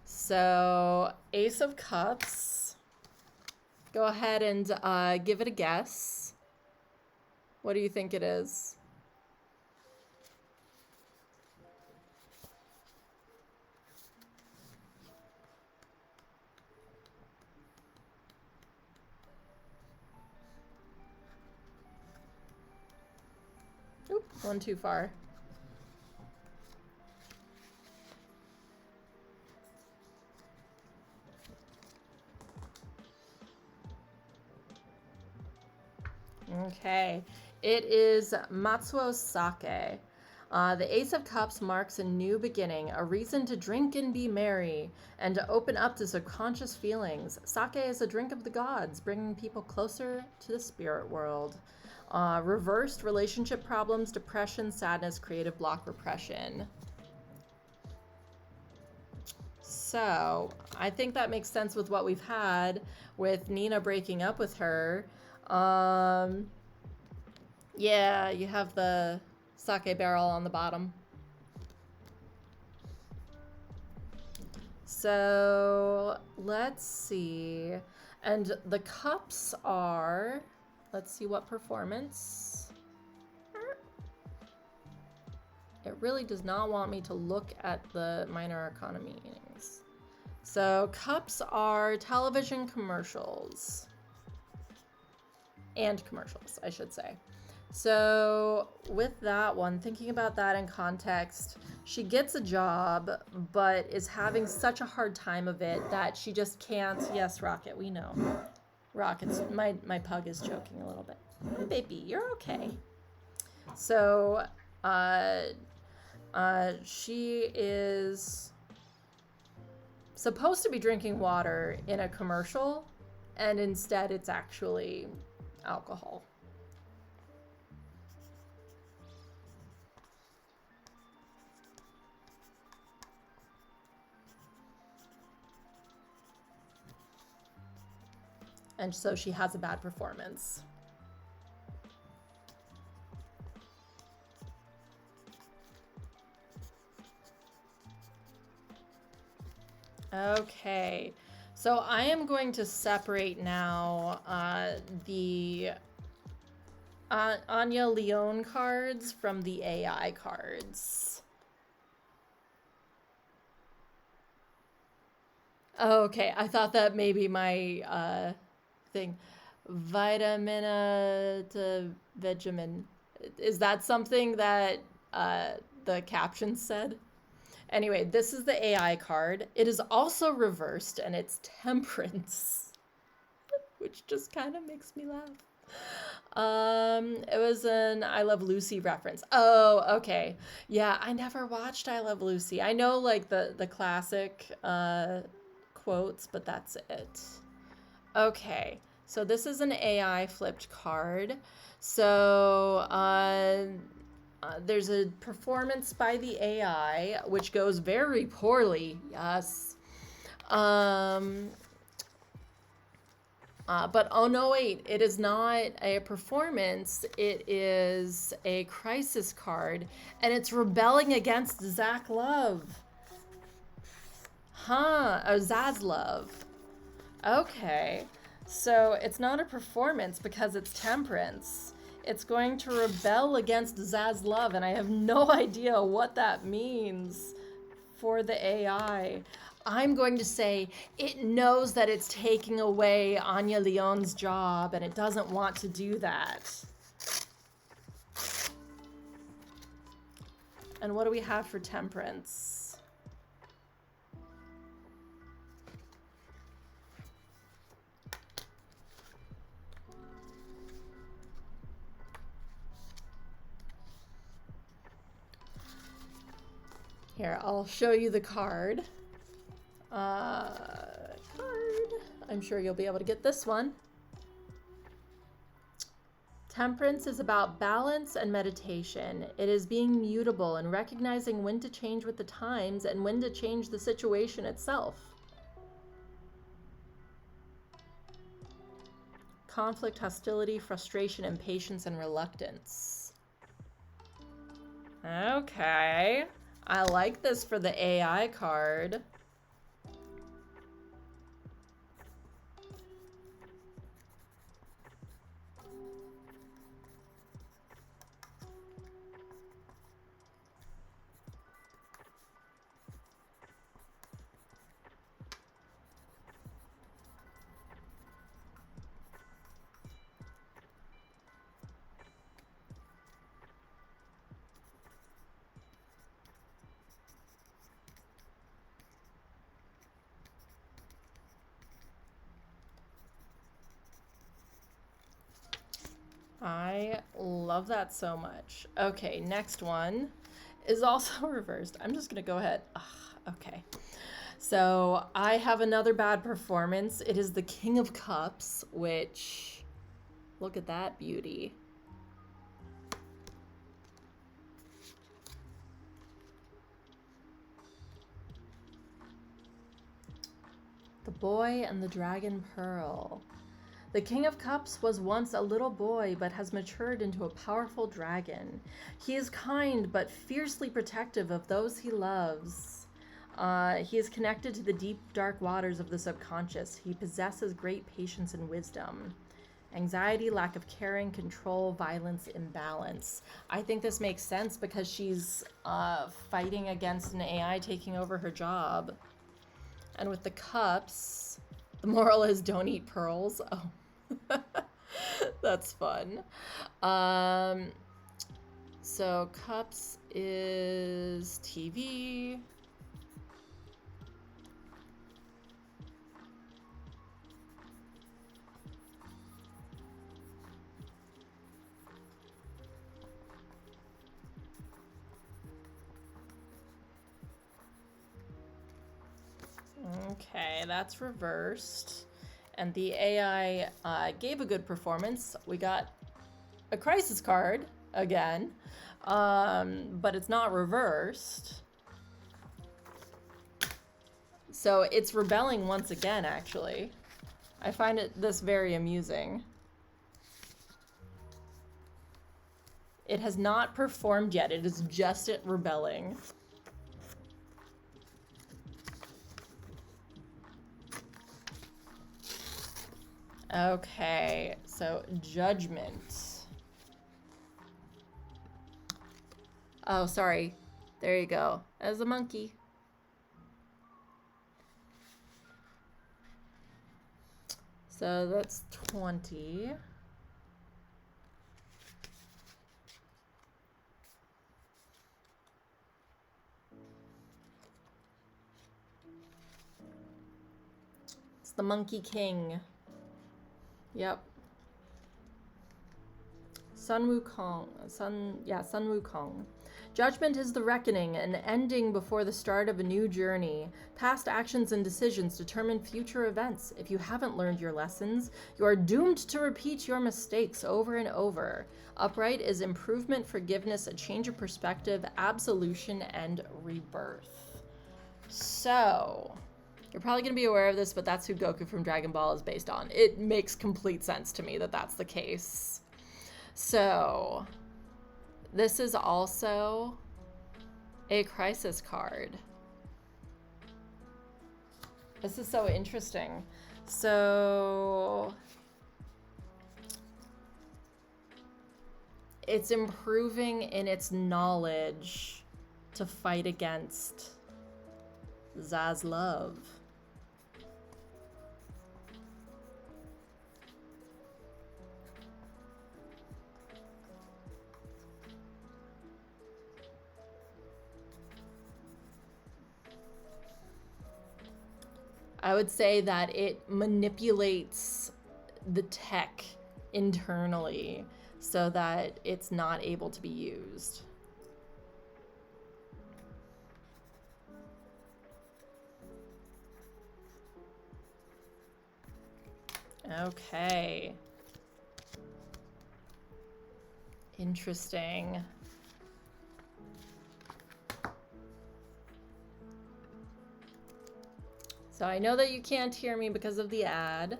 So Ace of Cups. Go ahead and give it a guess. What do you think it is? Oop, one too far. Okay, it is Matsuo Sake. The Ace of Cups marks a new beginning, a reason to drink and be merry, and to open up to subconscious feelings. Sake is a drink of the gods, bringing people closer to the spirit world. Reversed relationship problems, depression, sadness, creative block, repression. So I think that makes sense with what we've had with Nina breaking up with her. Yeah, you have the sake barrel on the bottom. So let's see. And the cups are, let's see what performance. It really does not want me to look at the minor arcana meanings. So cups are television commercials. And commercials, I should say. So with that one, thinking about that in context, she gets a job, but is having such a hard time of it that she just can't. Yes, Rocket, we know. Rocket's, my pug is joking a little bit. Baby, you're okay. So She is supposed to be drinking water in a commercial, and instead it's actually alcohol. And so she has a bad performance. Okay, so I am going to separate now the Anya Leon cards from the AI cards. Okay, I thought that maybe my thing. Vitamina to Vegemin. Is that something that the caption said? Anyway, this is the AI card. It is also reversed, and it's Temperance, which just kind of makes me laugh. It was an I Love Lucy reference. Oh, okay. Yeah, I never watched I Love Lucy. I know like the classic quotes, but that's it. Okay, so this is an AI flipped card. So there's a performance by the AI, which goes very poorly. Yes. But oh no, wait, it is not a performance. It is a crisis card, and it's rebelling against Zach Love. Huh, oh, Zaslav. Okay, so it's not a performance because it's Temperance. It's going to rebel against Zaslav, and I have no idea what that means for the AI. I'm going to say it knows that it's taking away Anya Leon's job, and it doesn't want to do that. And what do we have for Temperance? Here, I'll show you the card. I'm sure you'll be able to get this one. Temperance is about balance and meditation. It is being mutable and recognizing when to change with the times and when to change the situation itself. Conflict, hostility, frustration, impatience, and reluctance. Okay. I like this for the AI card. I love that so much. Okay, next one is also reversed. I'm just gonna go ahead. Okay. So I have another bad performance. It is the King of Cups, which, look at that beauty. The Boy and the Dragon Pearl. The King of Cups was once a little boy, but has matured into a powerful dragon. He is kind, but fiercely protective of those he loves. He is connected to the deep, dark waters of the subconscious. He possesses great patience and wisdom. Anxiety, lack of caring, control, violence, imbalance. I think this makes sense because she's fighting against an AI taking over her job. And with the cups, the moral is don't eat pearls. Oh. That's fun. So cups is TV. Okay, that's reversed. And the AI gave a good performance. We got a crisis card again, but it's not reversed. So it's rebelling once again, actually. I find this very amusing. It has not performed yet. It is just it rebelling. Okay, so Judgment. Oh, sorry. There you go. As a monkey. So that's 20. It's the Monkey King. Yep. Sun Wukong. Sun Wukong. Judgment is the reckoning, an ending before the start of a new journey. Past actions and decisions determine future events. If you haven't learned your lessons, you are doomed to repeat your mistakes over and over. Upright is improvement, forgiveness, a change of perspective, absolution, and rebirth. So, you're probably going to be aware of this, but that's who Goku from Dragon Ball is based on. It makes complete sense to me that that's the case. So, this is also a crisis card. This is so interesting. So, it's improving in its knowledge to fight against Zaslav. I would say that it manipulates the tech internally so that it's not able to be used. Okay. Interesting. So I know that you can't hear me because of the ad.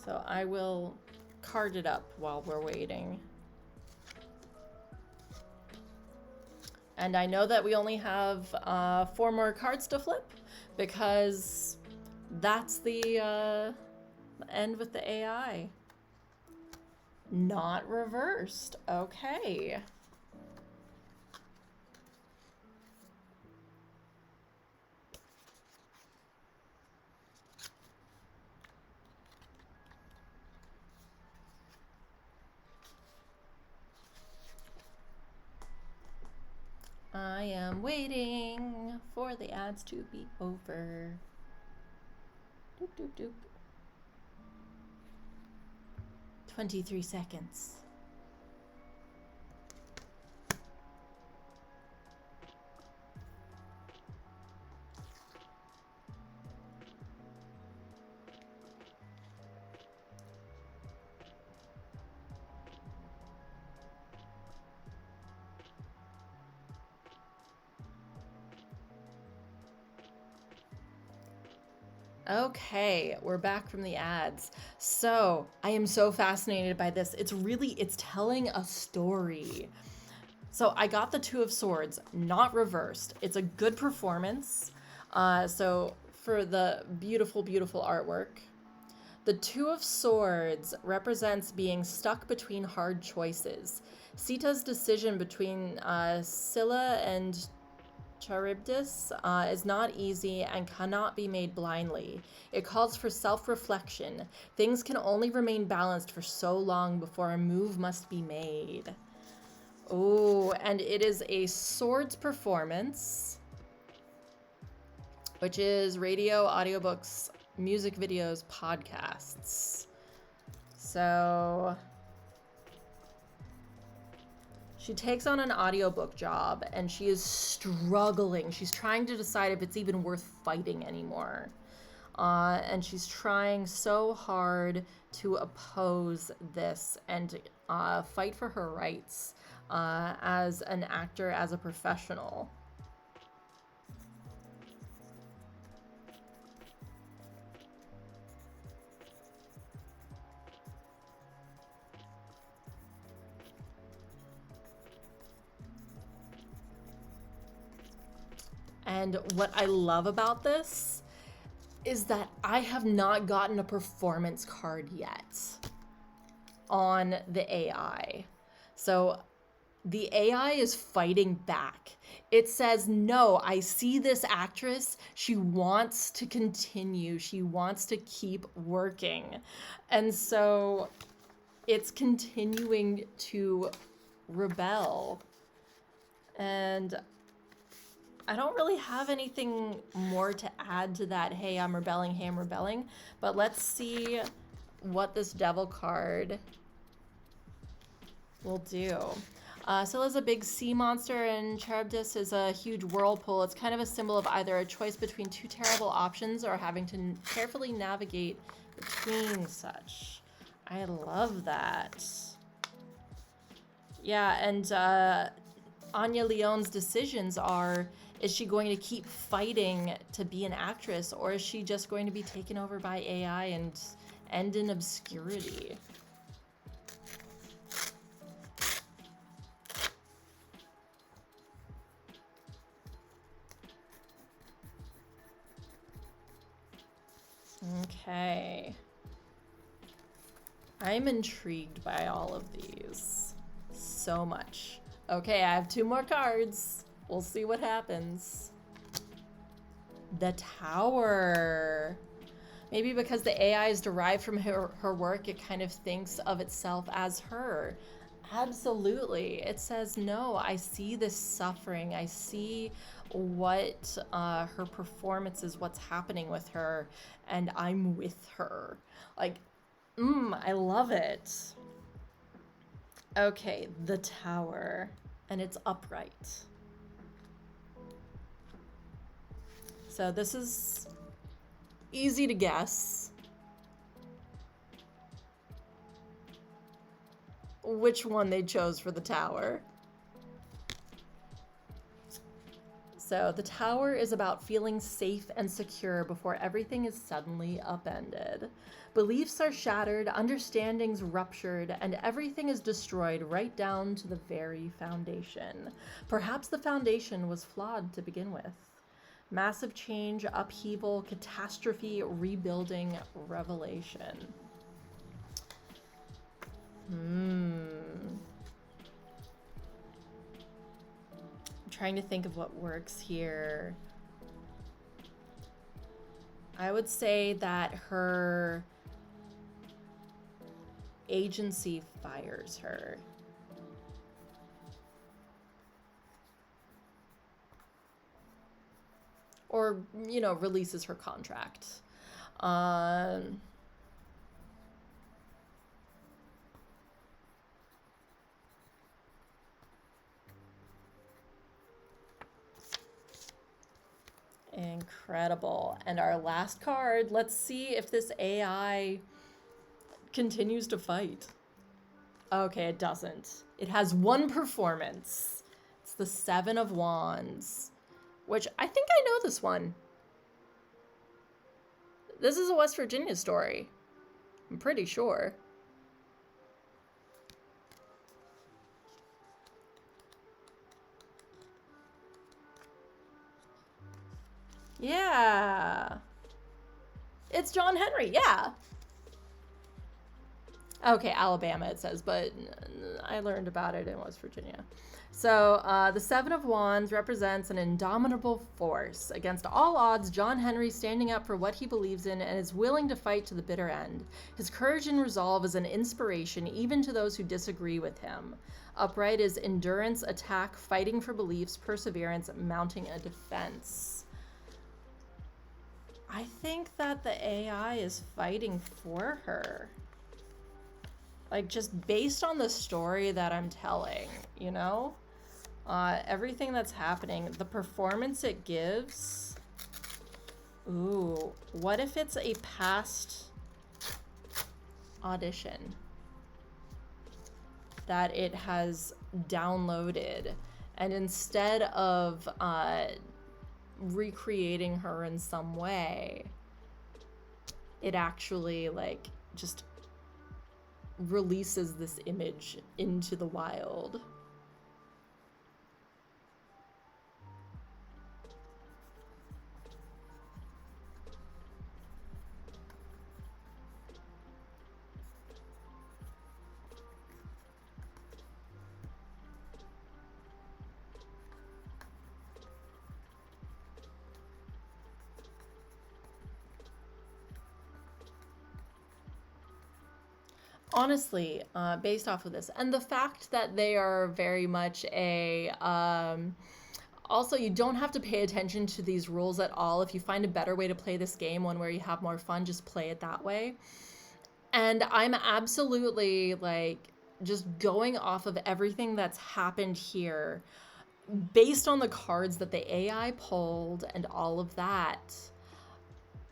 So I will card it up while we're waiting. And I know that we only have 4 more cards to flip because that's the end with the AI. Not reversed. Okay. I am waiting for the ads to be over. Doop, doop, doop. 23 seconds. Okay, we're back from the ads. So, I am so fascinated by this. It's telling a story. So, I got the Two of Swords, not reversed. It's a good performance. So, for the beautiful, beautiful artwork. The Two of Swords represents being stuck between hard choices. Sita's decision between Scylla and Charybdis is not easy and cannot be made blindly. It calls for self-reflection. Things can only remain balanced for so long before a move must be made. Oh, and it is a swords performance, which is radio, audiobooks, music videos, podcasts. So She takes on an audiobook job and she is struggling. She's trying to decide if it's even worth fighting anymore. And she's trying so hard to oppose this and fight for her rights as an actor, as a professional. And what I love about this is that I have not gotten a performance card yet on the AI. So the AI is fighting back. It says, no, I see this actress. She wants to continue. She wants to keep working. And so it's continuing to rebel. And I don't really have anything more to add to that. Hey, I'm rebelling. But let's see what this devil card will do. Scylla's a big sea monster, and Charybdis is a huge whirlpool. It's kind of a symbol of either a choice between two terrible options or having to carefully navigate between such. I love that. Yeah, and Anya Leon's decisions are, is she going to keep fighting to be an actress, or is she just going to be taken over by AI and end in obscurity? Okay. I'm intrigued by all of these so much. Okay, I have 2 more cards. We'll see what happens. The Tower. Maybe because the AI is derived from her work, it kind of thinks of itself as her. Absolutely. It says, no, I see this suffering. I see what her performance is, what's happening with her, and I'm with her. Like, I love it. Okay, the Tower, and it's upright. So this is easy to guess which one they chose for the Tower. So the Tower is about feeling safe and secure before everything is suddenly upended. Beliefs are shattered, understandings ruptured, and everything is destroyed right down to the very foundation. Perhaps the foundation was flawed to begin with. Massive change, upheaval, catastrophe, rebuilding, revelation. I'm trying to think of what works here. I would say that her agency fires her. Or, you know, releases her contract. Incredible. And our last card, let's see if this AI continues to fight. Okay, it doesn't. It has 1 performance. It's the 7 of Wands, which I think I know this one. This is a West Virginia story. I'm pretty sure. Yeah. It's John Henry, yeah. Okay, Alabama it says, but I learned about it in West Virginia. So the 7 of Wands represents an indomitable force. Against all odds, John Henry standing up for what he believes in and is willing to fight to the bitter end. His courage and resolve is an inspiration even to those who disagree with him. Upright is endurance, attack, fighting for beliefs, perseverance, mounting a defense. I think that the AI is fighting for her. Like, just based on the story that I'm telling, you know? Everything that's happening, the performance it gives. Ooh, what if it's a past audition that it has downloaded, and instead of recreating her in some way, it actually like just releases this image into the wild. Honestly, based off of this, and the fact that they are very much a also, you don't have to pay attention to these rules at all. If you find a better way to play this game, one where you have more fun, just play it that way. And I'm absolutely like just going off of everything that's happened here based on the cards that the AI pulled and all of that.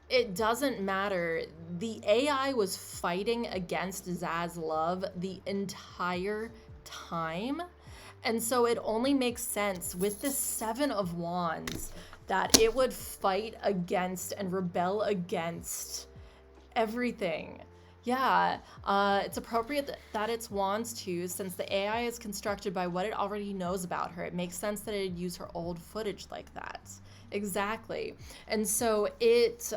It doesn't matter. The AI was fighting against Zaslav the entire time. And so it only makes sense with the Seven of Wands that it would fight against and rebel against everything. Yeah, it's appropriate that it's Wands too, since the AI is constructed by what it already knows about her. It makes sense that it'd use her old footage like that. Exactly. And so it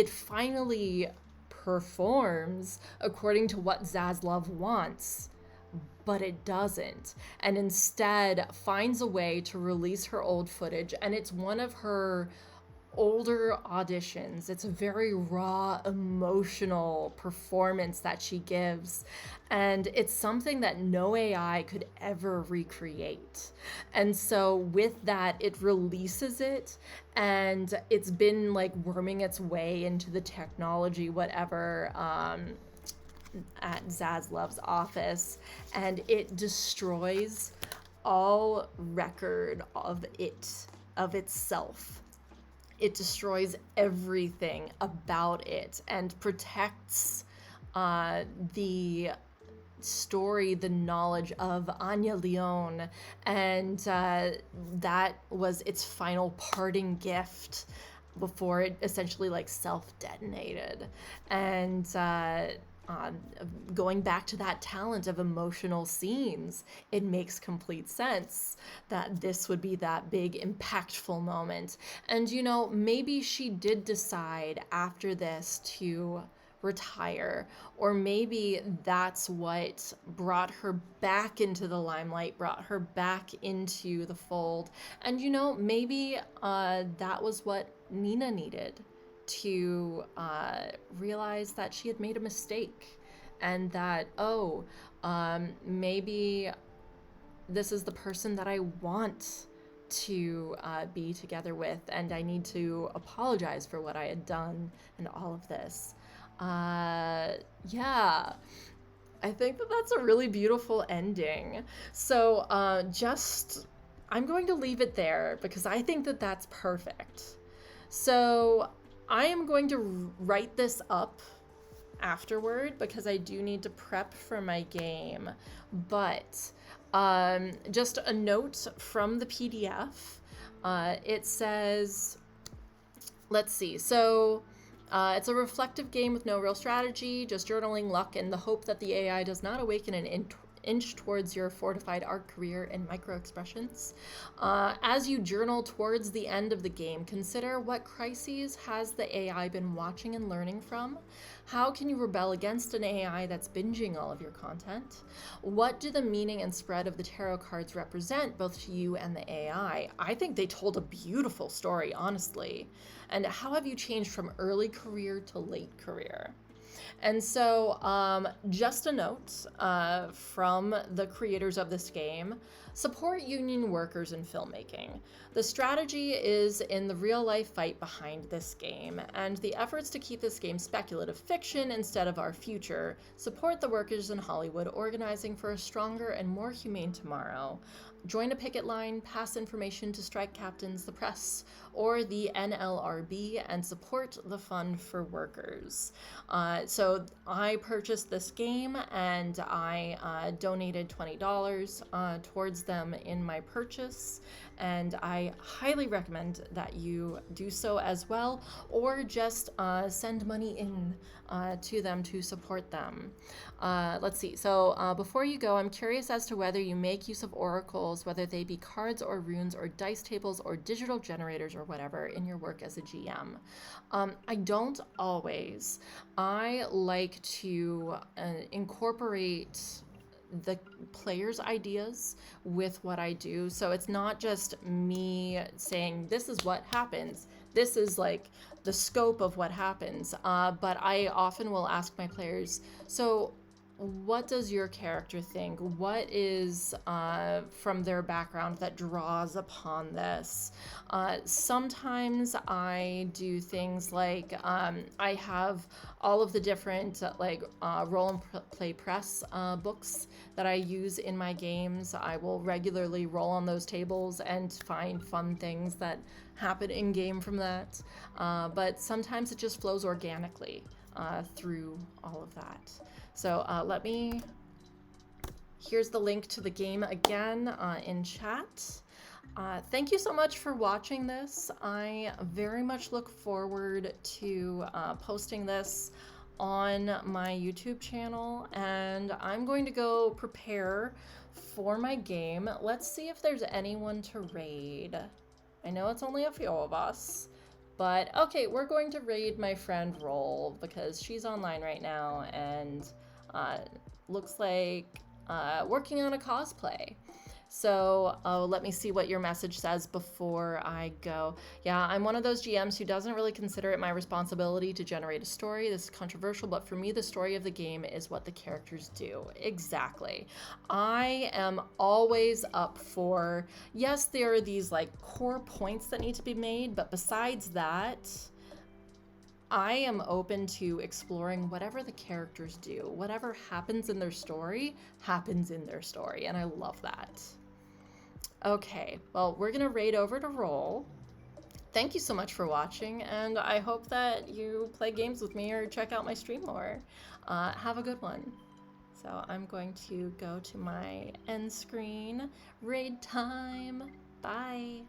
finally performs according to what Zaslav wants, but it doesn't, and instead finds a way to release her old footage. And it's one of her older auditions. It's a very raw, emotional performance that she gives, and it's something that no AI could ever recreate. And so with that, it releases it, and it's been like worming its way into the technology, whatever, at Zaslav's office, and it destroys all record of itself. It destroys everything about it and protects the story, the knowledge of Anya Leon, and that was its final parting gift before it essentially like self-detonated. And going back to that talent of emotional scenes, it makes complete sense that this would be that big impactful moment. And you know, maybe she did decide after this to retire, or maybe that's what brought her back into the limelight, brought her back into the fold. And you know, maybe that was what Nina needed to realize that she had made a mistake, and that, maybe this is the person that I want to be together with, and I need to apologize for what I had done and all of this. Yeah, I think that that's a really beautiful ending. So I'm going to leave it there because I think that that's perfect. So I am going to write this up afterward because I do need to prep for my game. But just a note from the PDF. It says, let's see. So it's a reflective game with no real strategy, just journaling, luck, and the hope that the AI does not awaken an inch towards your fortified art career in micro-expressions. As you journal towards the end of the game, consider what crises has the AI been watching and learning from? How can you rebel against an AI that's binging all of your content? What do the meaning and spread of the tarot cards represent, both to you and the AI? I think they told a beautiful story, honestly. And how have you changed from early career to late career? And so, just a note from the creators of this game, support union workers in filmmaking. The strategy is in the real life fight behind this game, and the efforts to keep this game speculative fiction instead of our future support the workers in Hollywood organizing for a stronger and more humane tomorrow. Join a picket line, pass information to strike captains, the press, or the NLRB, and support the Fund for Workers. So I purchased this game and I donated $20 towards them in my purchase, and I highly recommend that you do so as well, or just send money in to them to support them. Let's see. So before you go, I'm curious as to whether you make use of oracles, whether they be cards or runes or dice tables or digital generators or whatever in your work as a GM. I don't always. I like to incorporate the players' ideas with what I do. So it's not just me saying, this is what happens. This is like the scope of what happens. But I often will ask my players, so what does your character think? What is from their background that draws upon this? Sometimes I do things like I have all of the different role and play press books that I use in my games. I will regularly roll on those tables and find fun things that happen in game from that. But sometimes it just flows organically through all of that. So here's the link to the game again in chat. Thank you so much for watching this. I very much look forward to posting this on my YouTube channel, and I'm going to go prepare for my game. Let's see if there's anyone to raid. I know it's only a few of us, but okay, we're going to raid my friend Roll because she's online right now and looks like working on a cosplay. So let me see what your message says before I go. Yeah, I'm one of those GMs who doesn't really consider it my responsibility to generate a story. This is controversial, but for me, the story of the game is what the characters do. Exactly. I am always up for, yes, there are these like core points that need to be made, but besides that, I am open to exploring whatever the characters do. Whatever happens in their story, happens in their story, and I love that. Okay, well, we're gonna raid over to Roll. Thank you so much for watching, and I hope that you play games with me or check out my stream more. Have a good one. So I'm going to go to my end screen. Raid time. Bye.